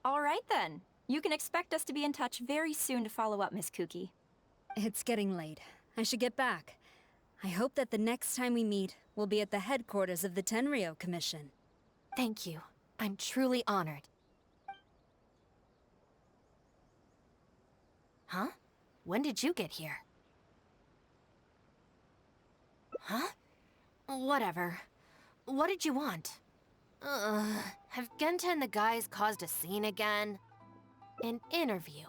All right then. You can expect us to be in touch very soon to follow up, Miss Kuki. It's getting late. I should get back. I hope that the next time we meet, we'll be at the headquarters of the Tenryou Commission. Thank you. I'm truly honored. Huh? When did you get here? Huh? Whatever. What did you want? Have Genta and the guys caused a scene again? An interview.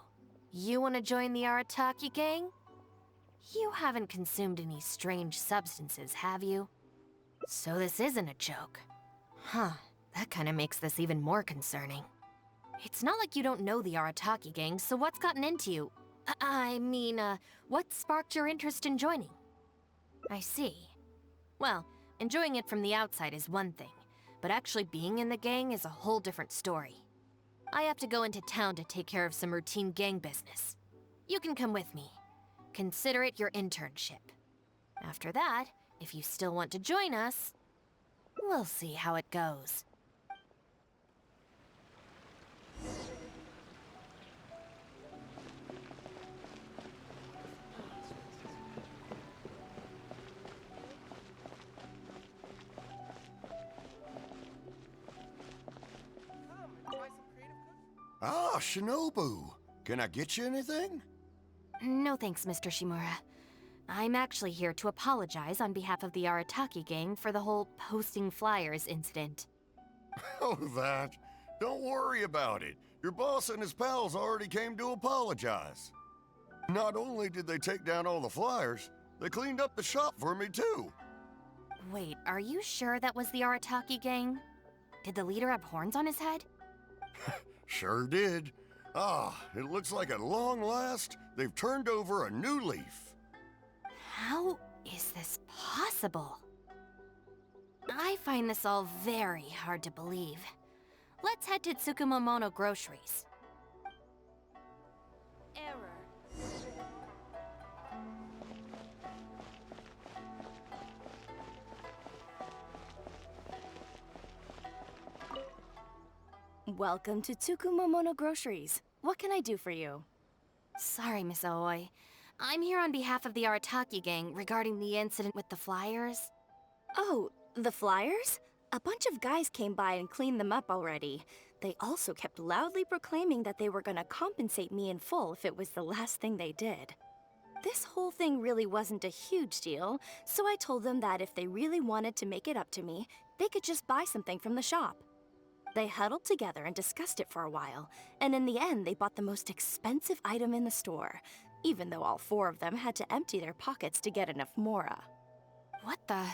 You want to join the Arataki gang? You haven't consumed any strange substances, have you? So this isn't a joke. Huh, that kind of makes this even more concerning. It's not like you don't know the Arataki gang, so what's gotten into you? What sparked your interest in joining? I see. Well, enjoying it from the outside is one thing, but actually being in the gang is a whole different story. I have to go into town to take care of some routine gang business. You can come with me. Consider it your internship. After that, if you still want to join us, we'll see how it goes. Ah, Shinobu. Can I get you anything? No thanks, Mr. Shimura. I'm actually here to apologize on behalf of the Arataki gang for the whole posting flyers incident. Oh, that. Don't worry about it. Your boss and his pals already came to apologize. Not only did they take down all the flyers, they cleaned up the shop for me too. Wait, are you sure that was the Arataki gang? Did the leader have horns on his head? Sure did. Ah, it looks like at long last, they've turned over a new leaf. How is this possible? I find this all very hard to believe. Let's head to Tsukumomono Groceries. Error. Welcome to Tsukumomono Groceries. What can I do for you? Sorry, Miss Aoi. I'm here on behalf of the Arataki gang regarding the incident with the flyers. Oh, the flyers? A bunch of guys came by and cleaned them up already. They also kept loudly proclaiming that they were gonna compensate me in full if it was the last thing they did. This whole thing really wasn't a huge deal, so I told them that if they really wanted to make it up to me, they could just buy something from the shop. They huddled together and discussed it for a while, and in the end they bought the most expensive item in the store, even though all four of them had to empty their pockets to get enough mora. What the...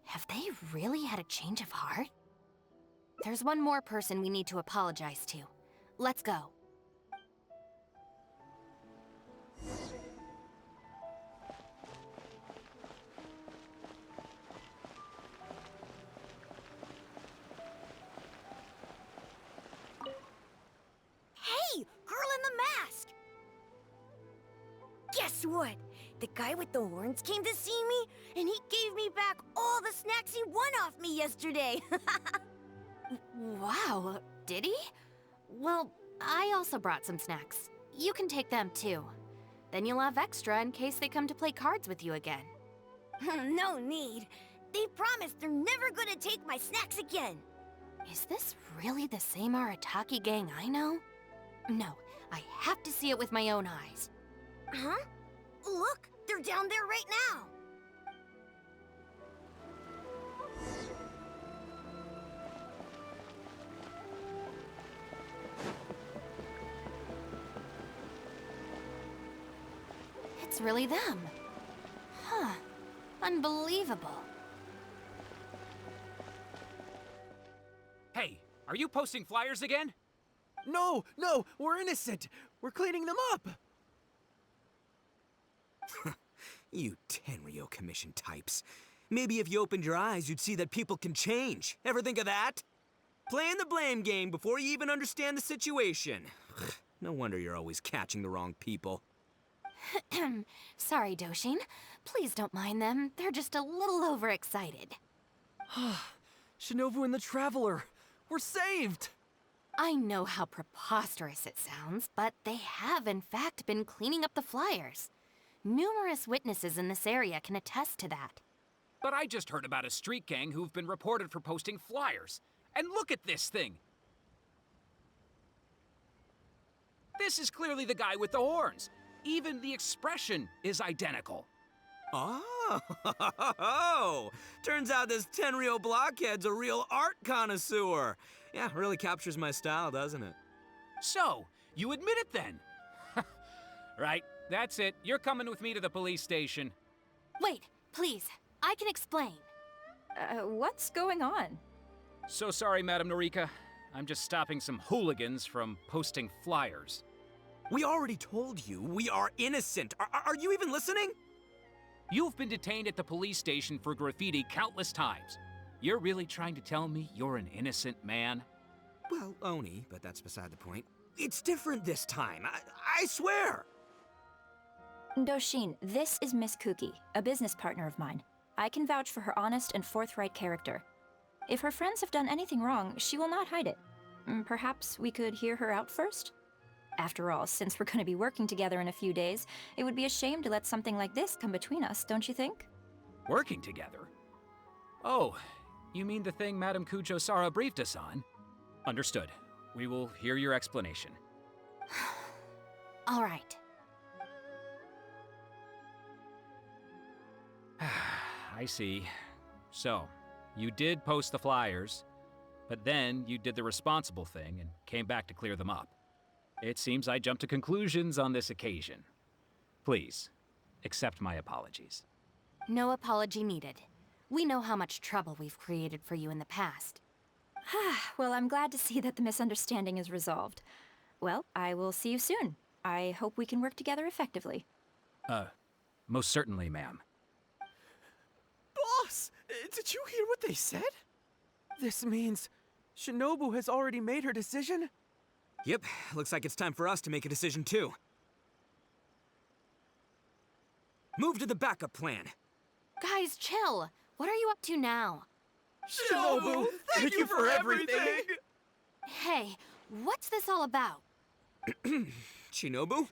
Have they really had a change of heart? There's one more person we need to apologize to. Let's go. Hey, girl in the mask! guess what? The guy with the horns came to see me, and he gave me back all the snacks he won off me yesterday. Wow, did he? Well, I also brought some snacks. You can take them too. Then you'll have extra in case they come to play cards with you again. No need. They promised they're never gonna take my snacks again. Is this really the same Arataki gang I know? No, I have to see it with my own eyes. Huh? Look, they're down there right now. It's really them. Huh. Unbelievable. Hey, are you posting flyers again? No, we're innocent. We're cleaning them up. You Tenryo Commission types. Maybe if you opened your eyes, you'd see that people can change. Ever think of that? Playing the blame game before you even understand the situation. No wonder you're always catching the wrong people. Sorry, Doshin. Please don't mind them. They're just a little overexcited. Shinobu and the Traveler. We're saved! I know how preposterous it sounds, but they have in fact been cleaning up the flyers. Numerous witnesses in this area can attest to that. But I just heard about a street gang who've been reported for posting flyers. And look at this thing! This is clearly the guy with the horns. Even the expression is identical. Oh, turns out this Tenryo blockhead's a real art connoisseur. Yeah, really captures my style, doesn't it? So, you admit it then? Right, that's it. You're coming with me to the police station. Wait, please. I can explain. What's going on? So sorry, Madam Norika. I'm just stopping some hooligans from posting flyers. We already told you we are innocent. Are you even listening? You've been detained at the police station for graffiti countless times. You're really trying to tell me you're an innocent man? Well, Oni, but that's beside the point. It's different this time, I swear! Doshin, this is Miss Kuki, a business partner of mine. I can vouch for her honest and forthright character. If her friends have done anything wrong, she will not hide it. Perhaps we could hear her out first? After all, since we're going to be working together in a few days, it would be a shame to let something like this come between us, don't you think? Working together? Oh, you mean the thing Madame Kujo-Sara briefed us on? Understood. We will hear your explanation. All right. I see. So, you did post the flyers, but then you did the responsible thing and came back to clear them up. It seems I jumped to conclusions on this occasion. Please, accept my apologies. No apology needed. We know how much trouble we've created for you in the past. Well, I'm glad to see that the misunderstanding is resolved. Well, I will see you soon. I hope we can work together effectively. Most certainly, ma'am. Boss! Did you hear what they said? This means Shinobu has already made her decision? Yep, looks like it's time for us to make a decision too. Move to the backup plan. Guys, chill. What are you up to now? Shinobu, thank you for everything! Hey, what's this all about? Shinobu,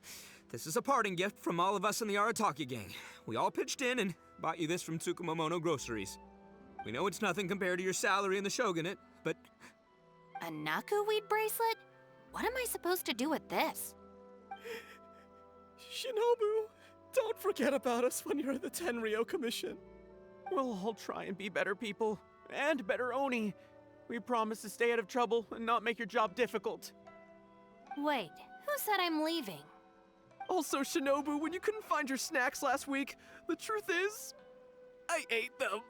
this is a parting gift from all of us in the Arataki gang. We all pitched in and bought you this from Tsukumomono Groceries. We know it's nothing compared to your salary in the Shogunate, but... A Naku weed bracelet? What am I supposed to do with this? Shinobu, don't forget about us when you're at the Tenryo Commission. We'll all try and be better people, and better Oni. We promise to stay out of trouble and not make your job difficult. Wait, who said I'm leaving? Also, Shinobu, when you couldn't find your snacks last week, the truth is, I ate them.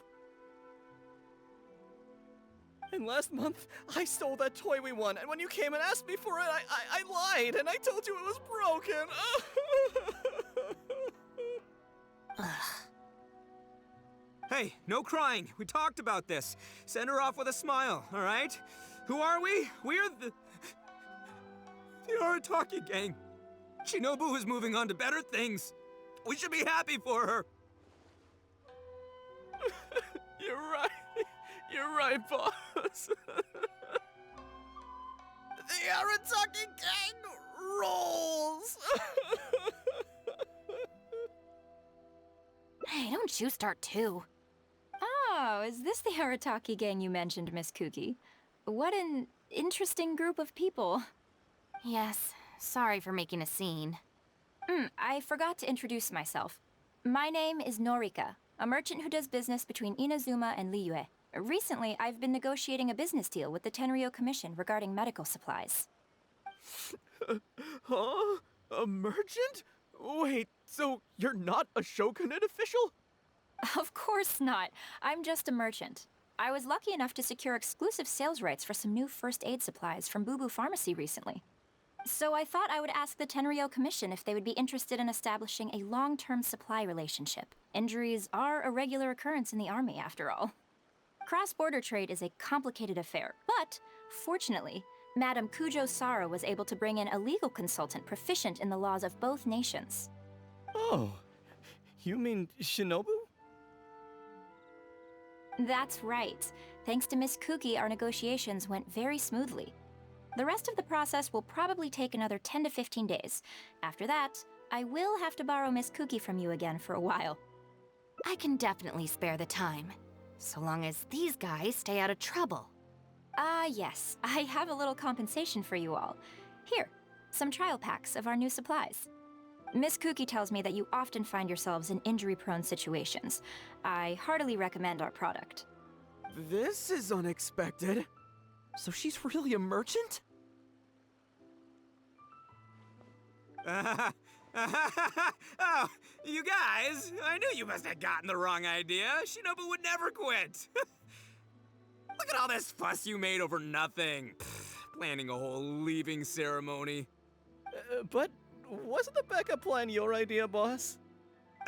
And last month, I stole that toy we won, and when you came and asked me for it, I lied, and I told you it was broken. Hey, no crying. We talked about this. Send her off with a smile, all right? Who are we? We're the Arataki gang. Shinobu is moving on to better things. We should be happy for her. You're right. You're right, boss. The Arataki gang rolls! Hey, don't you start too. Oh, is this the Arataki gang you mentioned, Miss Kuki? What an interesting group of people. Yes, sorry for making a scene. I forgot to introduce myself. My name is Norika, a merchant who does business between Inazuma and Liyue. Recently, I've been negotiating a business deal with the Tenryo Commission regarding medical supplies. Huh? A merchant? Wait, so you're not a shogunate official? Of course not. I'm just a merchant. I was lucky enough to secure exclusive sales rights for some new first aid supplies from Boo Boo Pharmacy recently. So I thought I would ask the Tenryo Commission if they would be interested in establishing a long-term supply relationship. Injuries are a regular occurrence in the army, after all. Cross-border trade is a complicated affair, but fortunately, Madame Kujo Sara was able to bring in a legal consultant proficient in the laws of both nations. Oh, you mean Shinobu? That's right. Thanks to Miss Kuki, our negotiations went very smoothly. The rest of the process will probably take another 10 to 15 days. After that, I will have to borrow Miss Kuki from you again for a while. I can definitely spare the time, so long as these guys stay out of trouble. Yes, I have a little compensation for you all. Here, some trial packs of our new supplies. Miss Kuki tells me that you often find yourselves in injury-prone situations. I heartily recommend our product. This is unexpected. So she's really a merchant? Oh, you guys, I knew you must have gotten the wrong idea. Shinobu would never quit. Look at all this fuss you made over nothing. Planning a whole leaving ceremony. But wasn't the backup plan your idea, boss?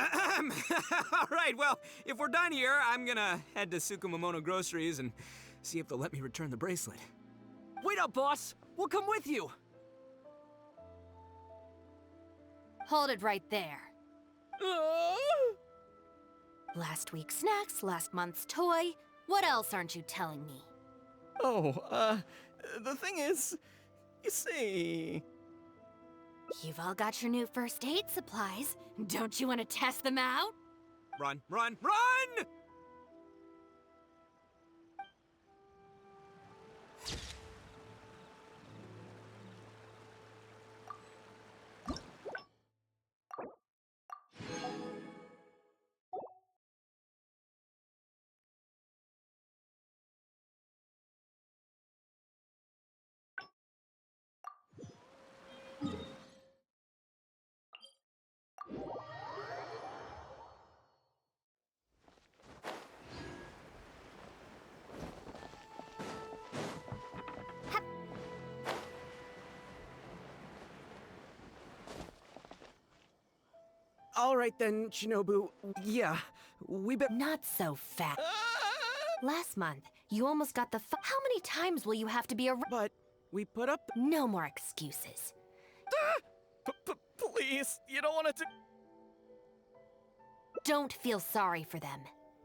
All right, well, if we're done here, I'm gonna head to Tsukumomono Groceries and see if they'll let me return the bracelet. Wait up, boss! We'll come with you! Hold it right there. Last week's snacks, last month's toy. What else aren't you telling me? Oh, the thing is, you see... You've all got your new first aid supplies. Don't you want to test them out? Run, run, run! All right then, Shinobu. Yeah, we bet. Not so fast. Last month, you almost got the How many times will you have to be a... But we put up... No more excuses. Please, you don't want to... Don't feel sorry for them.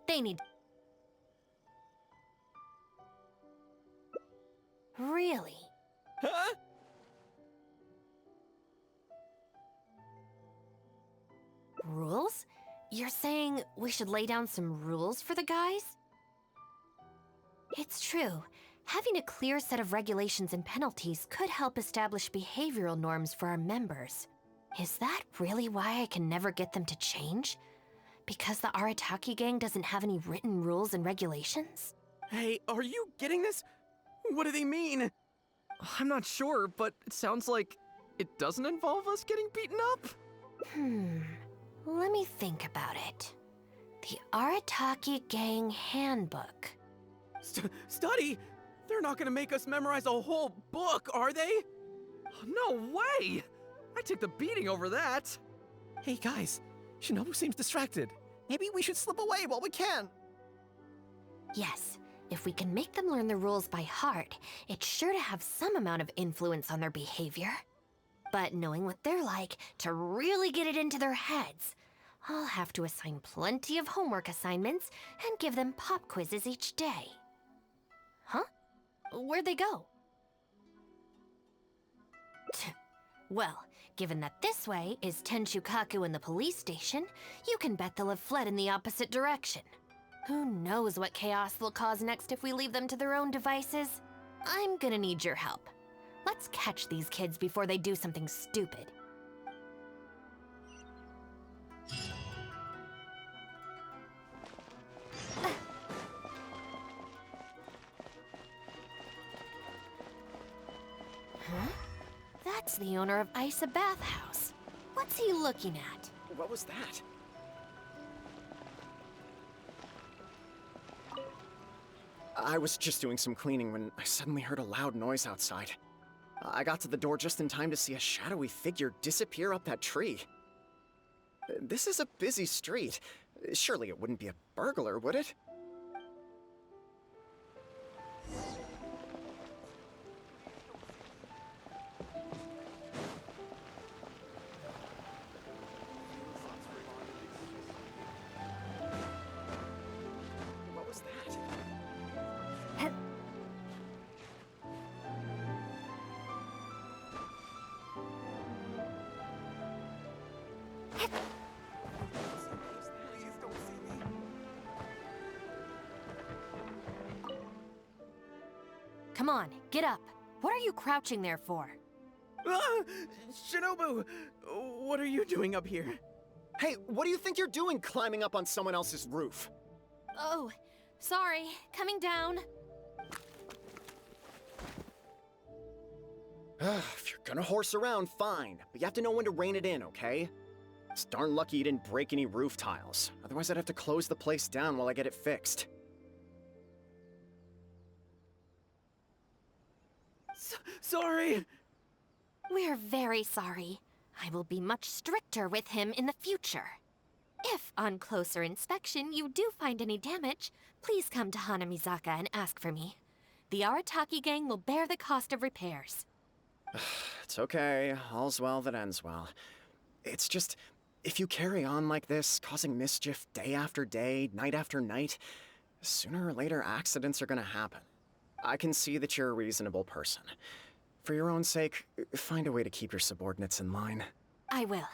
They need... Really? Huh? Rules? You're saying we should lay down some rules for the guys? It's true. Having a clear set of regulations and penalties could help establish behavioral norms for our members. Is that really why I can never get them to change? Because the Arataki gang doesn't have any written rules and regulations? Hey, are you getting this? What do they mean? I'm not sure, but it sounds like it doesn't involve us getting beaten up. Let me think about it. The Arataki Gang Handbook. Study? They're not gonna make us memorize a whole book, are they? No way! I took the beating over that. Hey guys, Shinobu seems distracted. Maybe we should slip away while we can. Yes, if we can make them learn the rules by heart, it's sure to have some amount of influence on their behavior. But knowing what they're like, to really get it into their heads, I'll have to assign plenty of homework assignments and give them pop quizzes each day. Huh? Where'd they go? Well, given that this way is Tenshukaku and the police station, you can bet they'll have fled in the opposite direction. Who knows what chaos they'll cause next if we leave them to their own devices? I'm gonna need your help. Let's catch these kids before they do something stupid. Huh? That's the owner of Isa Bathhouse. What's he looking at? What was that? I was just doing some cleaning when I suddenly heard a loud noise outside. I got to the door just in time to see a shadowy figure disappear up that tree. This is a busy street. Surely it wouldn't be a burglar, would it? What was that? Come on, get up. What are you crouching there for? Ah! Shinobu! What are you doing up here? Hey, what do you think you're doing climbing up on someone else's roof? Oh, sorry. Coming down. If you're gonna horse around, fine. But you have to know when to rein it in, okay? It's darn lucky you didn't break any roof tiles. Otherwise, I'd have to close the place down while I get it fixed. Sorry! We're very sorry. I will be much stricter with him in the future. If, on closer inspection, you do find any damage, please come to Hanamizaka and ask for me. The Arataki gang will bear the cost of repairs. It's okay. All's well that ends well. It's just, if you carry on like this, causing mischief day after day, night after night, sooner or later accidents are gonna happen. I can see that you're a reasonable person. For your own sake, find a way to keep your subordinates in line. I will.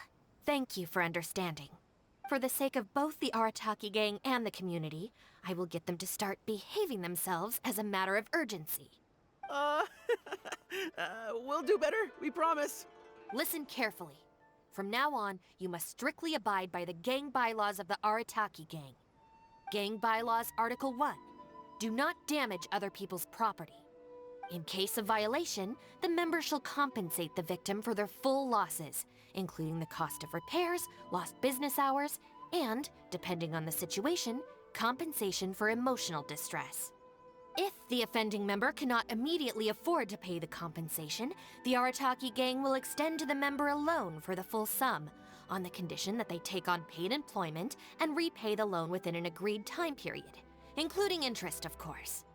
Thank you for understanding. For the sake of both the Arataki gang and the community, I will get them to start behaving themselves as a matter of urgency. We'll do better, we promise. Listen carefully. From now on, you must strictly abide by the gang bylaws of the Arataki gang. Gang bylaws Article 1. Do not damage other people's property. In case of violation, the member shall compensate the victim for their full losses, including the cost of repairs, lost business hours, and, depending on the situation, compensation for emotional distress. If the offending member cannot immediately afford to pay the compensation, the Arataki gang will extend to the member a loan for the full sum, on the condition that they take on paid employment and repay the loan within an agreed time period, including interest, of course.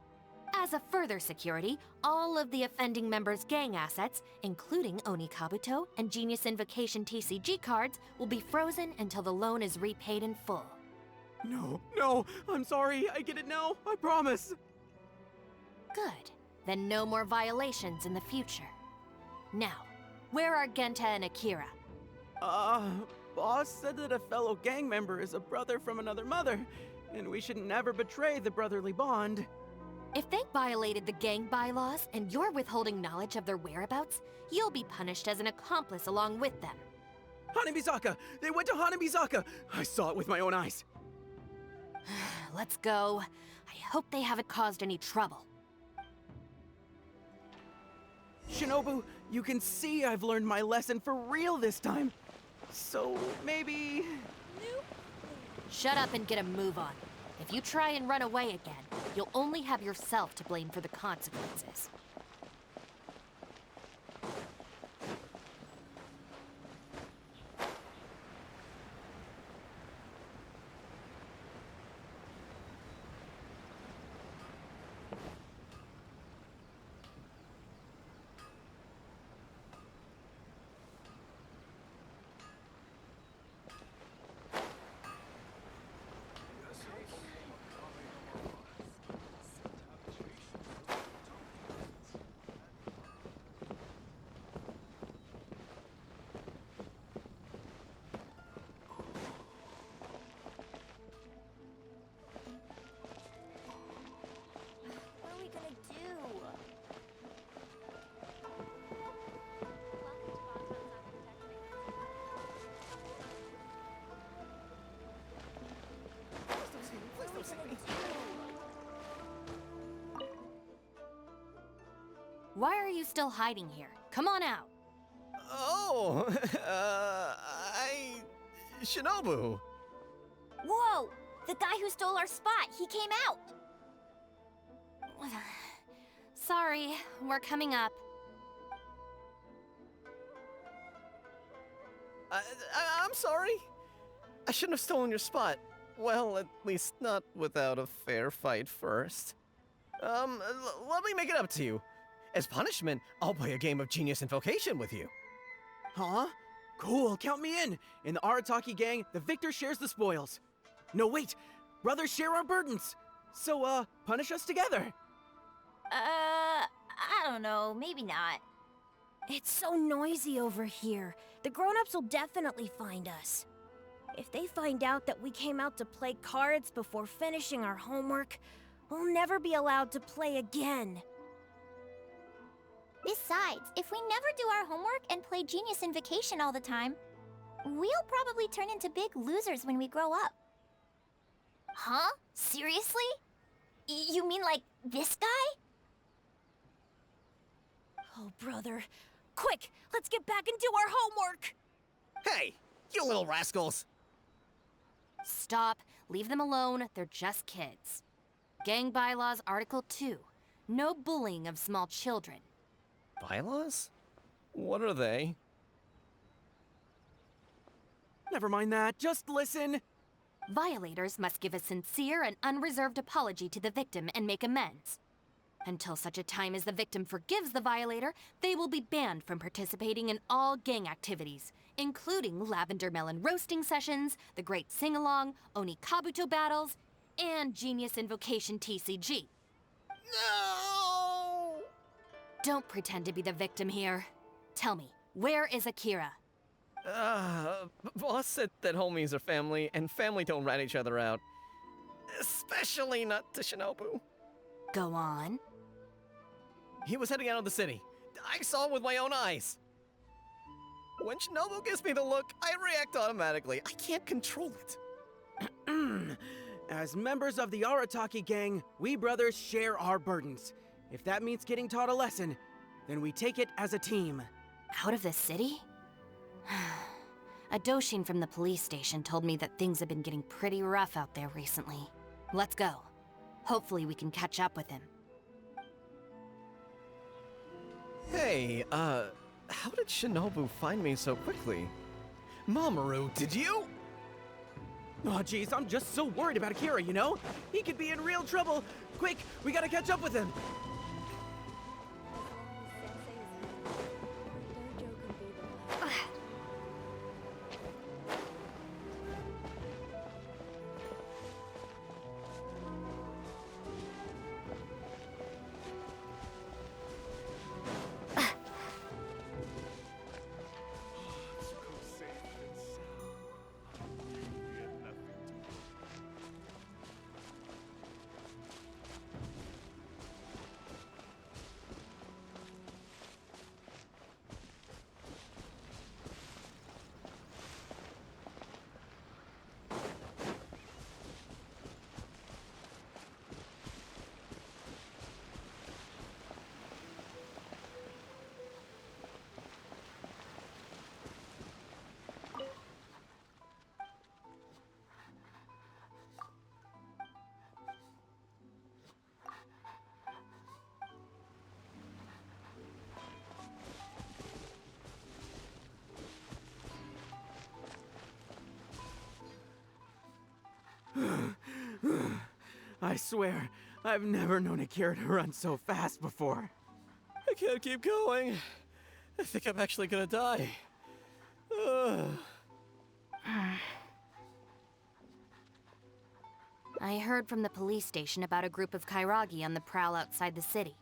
As a further security, all of the offending member's gang assets, including Oni Kabuto and Genius Invocation TCG cards, will be frozen until the loan is repaid in full. No, I'm sorry. I get it now. I promise. Good. Then no more violations in the future. Now, where are Genta and Akira? Boss said that a fellow gang member is a brother from another mother, and we should never betray the brotherly bond. If they violated the gang bylaws and you're withholding knowledge of their whereabouts, you'll be punished as an accomplice along with them. Hanamizaka! They went to Hanamizaka! I saw it with my own eyes. Let's go. I hope they haven't caused any trouble. Shinobu, you can see I've learned my lesson for real this time. So maybe... Shut up and get a move on. If you try and run away again, you'll only have yourself to blame for the consequences. Why are you still hiding here? Come on out. Oh, Shinobu. Whoa! The guy who stole our spot, he came out! Sorry, we're coming up. I'm sorry. I shouldn't have stolen your spot. Well, at least not without a fair fight first. Let me make it up to you. As punishment, I'll play a game of Genius Invocation with you. Huh? Cool, count me in. In the Arataki gang, the victor shares the spoils. No, wait. Brothers share our burdens. So, punish us together. I don't know, maybe not. It's so noisy over here. The grown-ups will definitely find us. If they find out that we came out to play cards before finishing our homework, we'll never be allowed to play again. Besides, if we never do our homework and play Genius Invocation all the time, we'll probably turn into big losers when we grow up. Huh? Seriously? You mean like this guy? Oh, brother. Quick, let's get back and do our homework! Hey, you little rascals! Stop. Leave them alone. They're just kids. Gang Bylaws Article 2. No bullying of small children. Bylaws? What are they? Never mind that. Just listen. Violators must give a sincere and unreserved apology to the victim and make amends. Until such a time as the victim forgives the violator, they will be banned from participating in all gang activities, including lavender melon roasting sessions, the Great Sing-Along, Oni Kabuto battles, and Genius Invocation TCG. No! Don't pretend to be the victim here. Tell me, where is Akira? Boss said that homies are family, and family don't rat each other out. Especially not to Shinobu. Go on. He was heading out of the city. I saw him with my own eyes. When Shinobu gives me the look, I react automatically. I can't control it. As members of the Arataki gang, we brothers share our burdens. If that means getting taught a lesson, then we take it as a team. Out of the city? A Doshin from the police station told me that things have been getting pretty rough out there recently. Let's go. Hopefully we can catch up with him. Hey, how did Shinobu find me so quickly? Mamoru, did you? Oh, jeez, I'm just so worried about Akira, you know? He could be in real trouble. Quick, we gotta catch up with him. I swear, I've never known Akira to run so fast before. I can't keep going. I think I'm actually gonna die. I heard from the police station about a group of Kairagi on the prowl outside the city.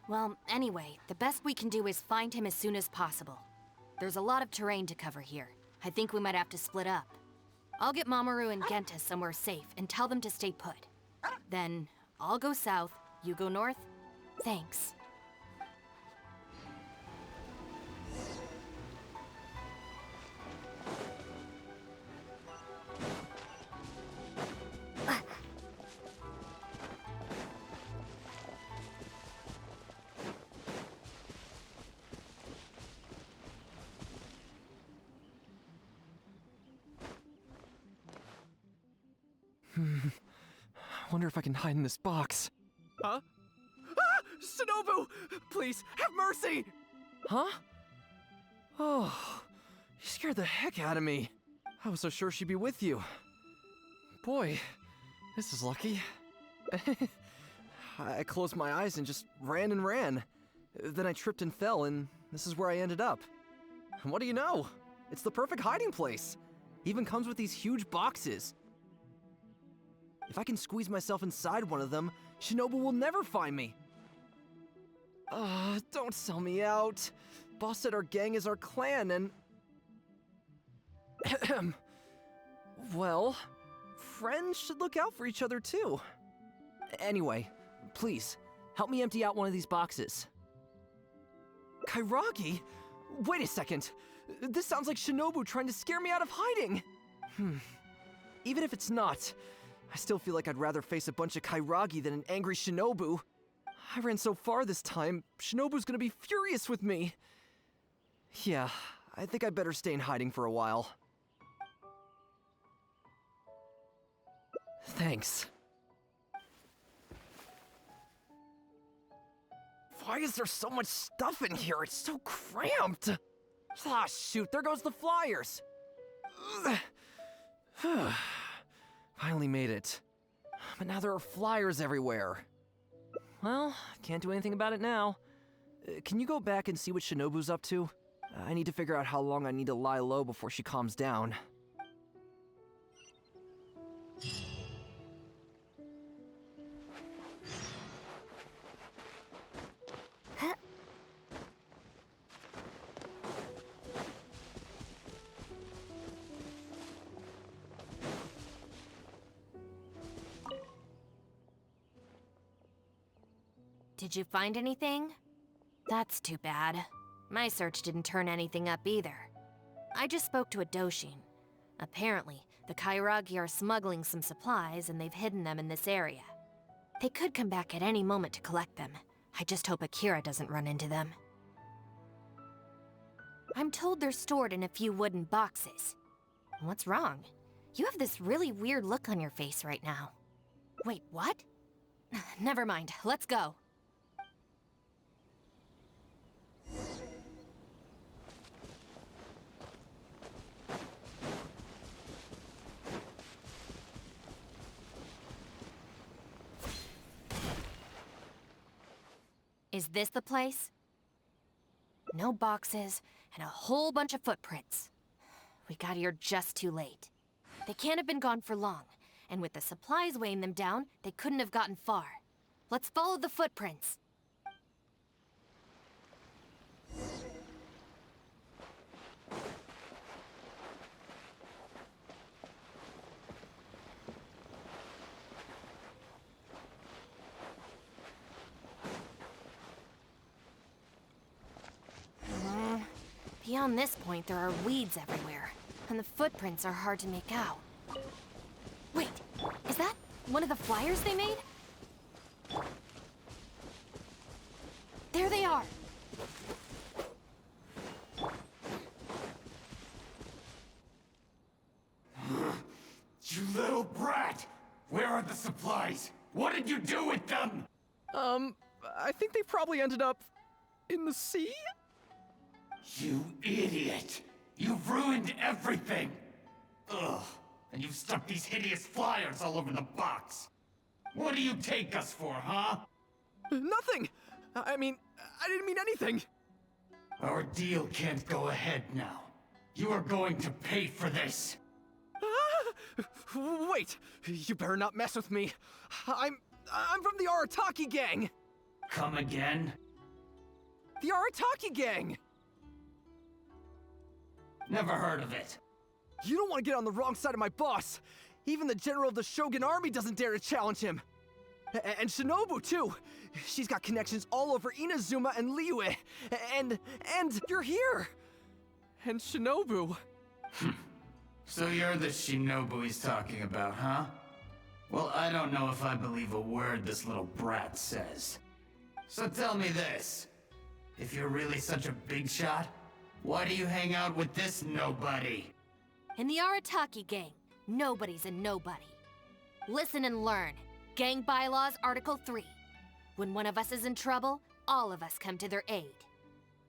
Well, anyway, the best we can do is find him as soon as possible. There's a lot of terrain to cover here. I think we might have to split up. I'll get Mamoru and Genta somewhere safe and tell them to stay put. Then, I'll go south, you go north. Thanks. wonder if I can hide in this box. Huh? Ah! Shinobu! Please, have mercy! Huh? Oh, you scared the heck out of me. I was so sure she'd be with you. Boy, this is lucky. I closed my eyes and just ran and ran. Then I tripped and fell, and this is where I ended up. And what do you know? It's the perfect hiding place. Even comes with these huge boxes. If I can squeeze myself inside one of them, Shinobu will never find me. Don't sell me out. Boss said our gang is our clan, and... well, friends should look out for each other too. Anyway, please, help me empty out one of these boxes. Kairagi? Wait a second. This sounds like Shinobu trying to scare me out of hiding. Even if it's not, I still feel like I'd rather face a bunch of Kairagi than an angry Shinobu. I ran so far this time, Shinobu's gonna be furious with me. Yeah, I think I'd better stay in hiding for a while. Thanks. Why is there so much stuff in here? It's so cramped! Ah, shoot, there goes the flyers! Finally made it. But now there are flyers everywhere. Well, can't do anything about it now. Can you go back and see what Shinobu's up to? I need to figure out how long I need to lie low before she calms down. Did you find anything? That's too bad. My search didn't turn anything up either. I just spoke to a Doshin. Apparently, the Kairagi are smuggling some supplies and they've hidden them in this area. They could come back at any moment to collect them. I just hope Akira doesn't run into them. I'm told they're stored in a few wooden boxes. What's wrong? You have this really weird look on your face right now. Wait, what? Never mind, let's go. Is this the place? No boxes, and a whole bunch of footprints. We got here just too late. They can't have been gone for long, and with the supplies weighing them down, they couldn't have gotten far. Let's follow the footprints. Beyond this point, there are weeds everywhere, and the footprints are hard to make out. Wait, is that one of the flyers they made? There they are! You little brat! Where are the supplies? What did you do with them? I think they probably ended up in the sea? You idiot! You've ruined everything! Ugh, and you've stuck these hideous flyers all over the box! What do you take us for, huh? Nothing! I mean, I didn't mean anything! Our deal can't go ahead now. You are going to pay for this! Wait! You better not mess with me! I'm from the Arataki gang! Come again? The Arataki gang! Never heard of it. You don't want to get on the wrong side of my boss! Even the general of the Shogun army doesn't dare to challenge him! And Shinobu, too! She's got connections all over Inazuma and Liyue! And you're here! And Shinobu! So you're the Shinobu he's talking about, huh? Well, I don't know if I believe a word this little brat says. So tell me this. If you're really such a big shot, why do you hang out with this nobody? In the Arataki gang, nobody's a nobody. Listen and learn. Gang Bylaws Article 3. When one of us is in trouble, all of us come to their aid.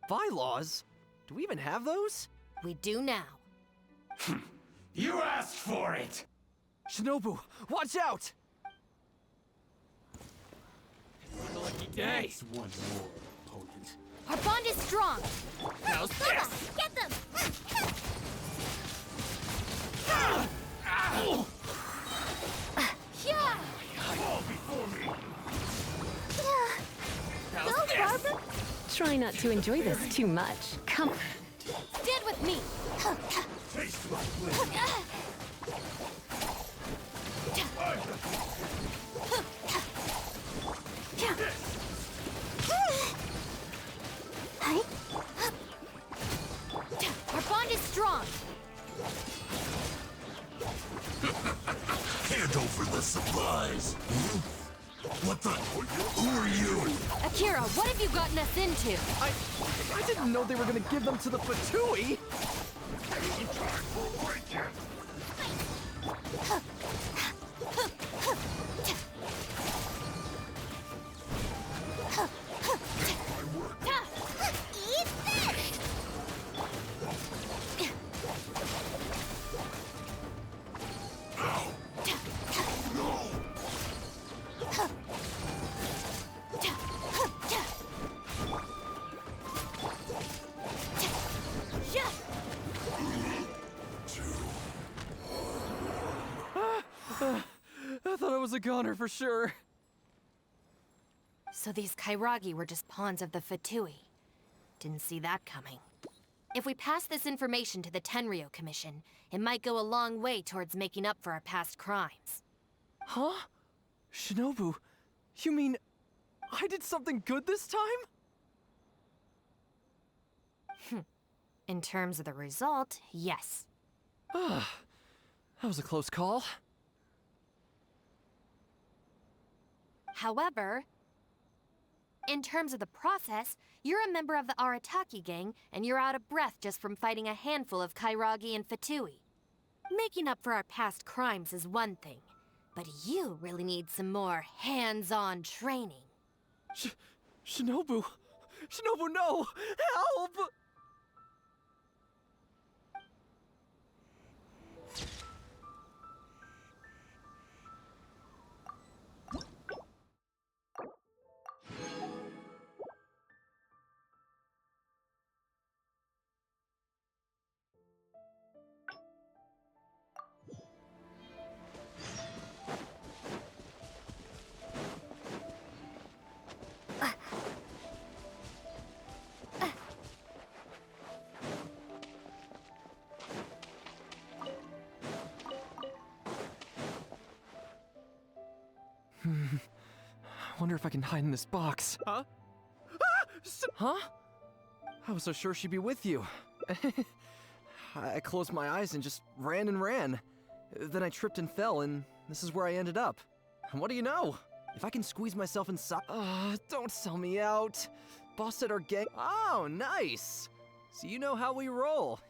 Bylaws? Do we even have those? We do now. You asked for it! Shinobu, watch out! Lucky day! That's one more opponent. Our bond is strong! How's this? Get them! Yeah! Fall before me! How's Go, this? Barbara! Try not to enjoy this too much. Come on. Stand with me! Taste my blade! Our bond is strong! Hand over the supplies! What the? Who are you? Akira, what have you gotten us into? I didn't know they were gonna give them to the Fatui! Eat this! I thought I was a goner for sure. So these Kairagi were just pawns of the Fatui. Didn't see that coming. If we pass this information to the Tenryo Commission, it might go a long way towards making up for our past crimes. Huh? Shinobu, you mean I did something good this time? In terms of the result, yes. That was a close call. However, in terms of the process, you're a member of the Arataki gang, and you're out of breath just from fighting a handful of Kairagi and Fatui. Making up for our past crimes is one thing, but you really need some more hands-on training. Shinobu! Shinobu, no! Help! I wonder if I can hide in this box. Huh? Huh? I was so sure she'd be with you. I closed my eyes and just ran and ran. Then I tripped and fell, and this is where I ended up. And what do you know? If I can squeeze myself inside— don't sell me out. Boss said our gang— Oh, nice! So you know how we roll.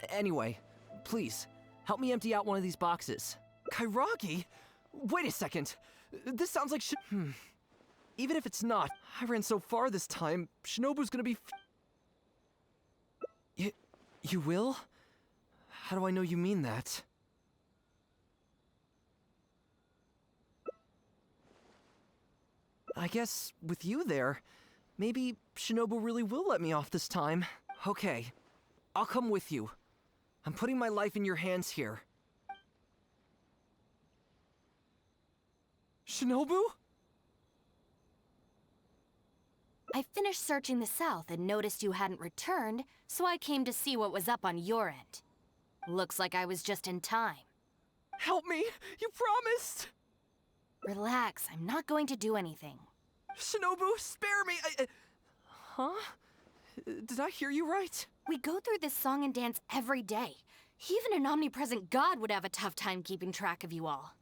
Anyway, please, help me empty out one of these boxes. Kairagi? Wait a second. This sounds like Even if it's not, I ran so far this time, Shinobu's gonna be You will? How do I know you mean that? I guess with you there, maybe Shinobu really will let me off this time. Okay, I'll come with you. I'm putting my life in your hands here. Shinobu? I finished searching the south and noticed you hadn't returned, so I came to see what was up on your end. Looks like I was just in time. Help me! You promised! Relax, I'm not going to do anything. Shinobu, spare me! Huh? Did I hear you right? We go through this song and dance every day. Even an omnipresent god would have a tough time keeping track of you all.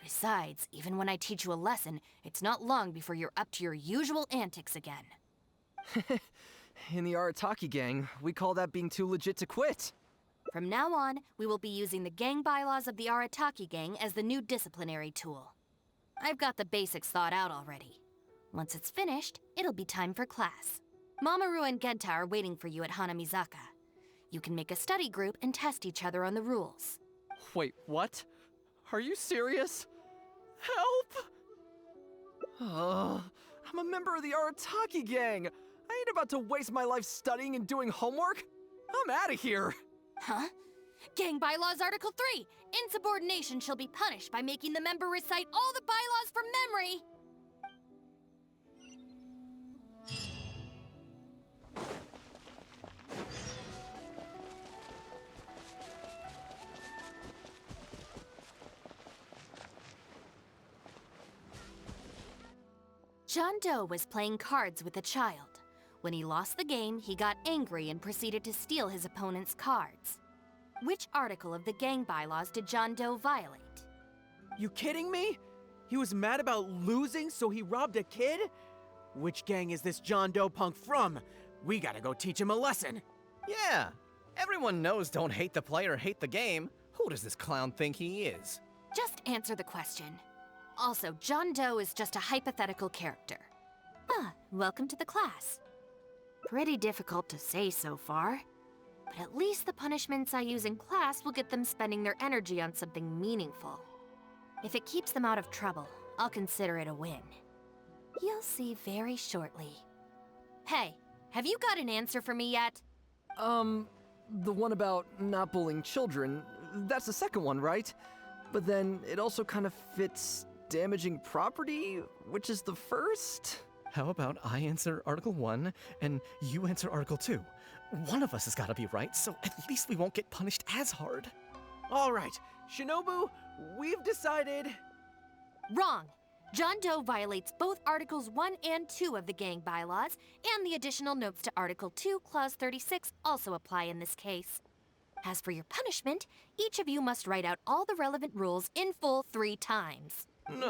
Besides, even when I teach you a lesson, it's not long before you're up to your usual antics again. In the Arataki gang, we call that being too legit to quit. From now on, we will be using the gang bylaws of the Arataki gang as the new disciplinary tool. I've got the basics thought out already. Once it's finished, it'll be time for class. Mamoru and Genta are waiting for you at Hanamizaka. You can make a study group and test each other on the rules. Wait, what? Are you serious? Help! I'm a member of the Arataki gang. I ain't about to waste my life studying and doing homework. I'm out of here. Huh? Gang Bylaws Article 3. Insubordination shall be punished by making the member recite all the bylaws from memory. John Doe was playing cards with a child. When he lost the game, he got angry and proceeded to steal his opponent's cards. Which article of the gang bylaws did John Doe violate? You kidding me? He was mad about losing, so he robbed a kid? Which gang is this John Doe punk from? We gotta go teach him a lesson. Yeah, everyone knows don't hate the player, hate the game. Who does this clown think he is? Just answer the question. Also, John Doe is just a hypothetical character. Welcome to the class. Pretty difficult to say so far, but at least the punishments I use in class will get them spending their energy on something meaningful. If it keeps them out of trouble, I'll consider it a win. You'll see very shortly. Hey, have you got an answer for me yet? The one about not bullying children, that's the second one, right? But then it also kind of fits damaging property, which is the first? How about I answer Article 1 and you answer Article 2? One of us has got to be right, so at least we won't get punished as hard. All right, Shinobu, we've decided... Wrong! John Doe violates both Articles 1 and 2 of the gang bylaws, and the additional notes to Article 2, Clause 36 also apply in this case. As for your punishment, each of you must write out all the relevant rules in full 3 times. No!